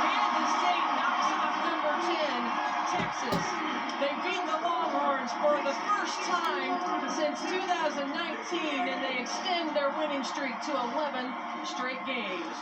Kansas State knocks off number 10, Texas. They beat the Longhorns for the first time since 2019, and they extend their winning streak to 11 straight games.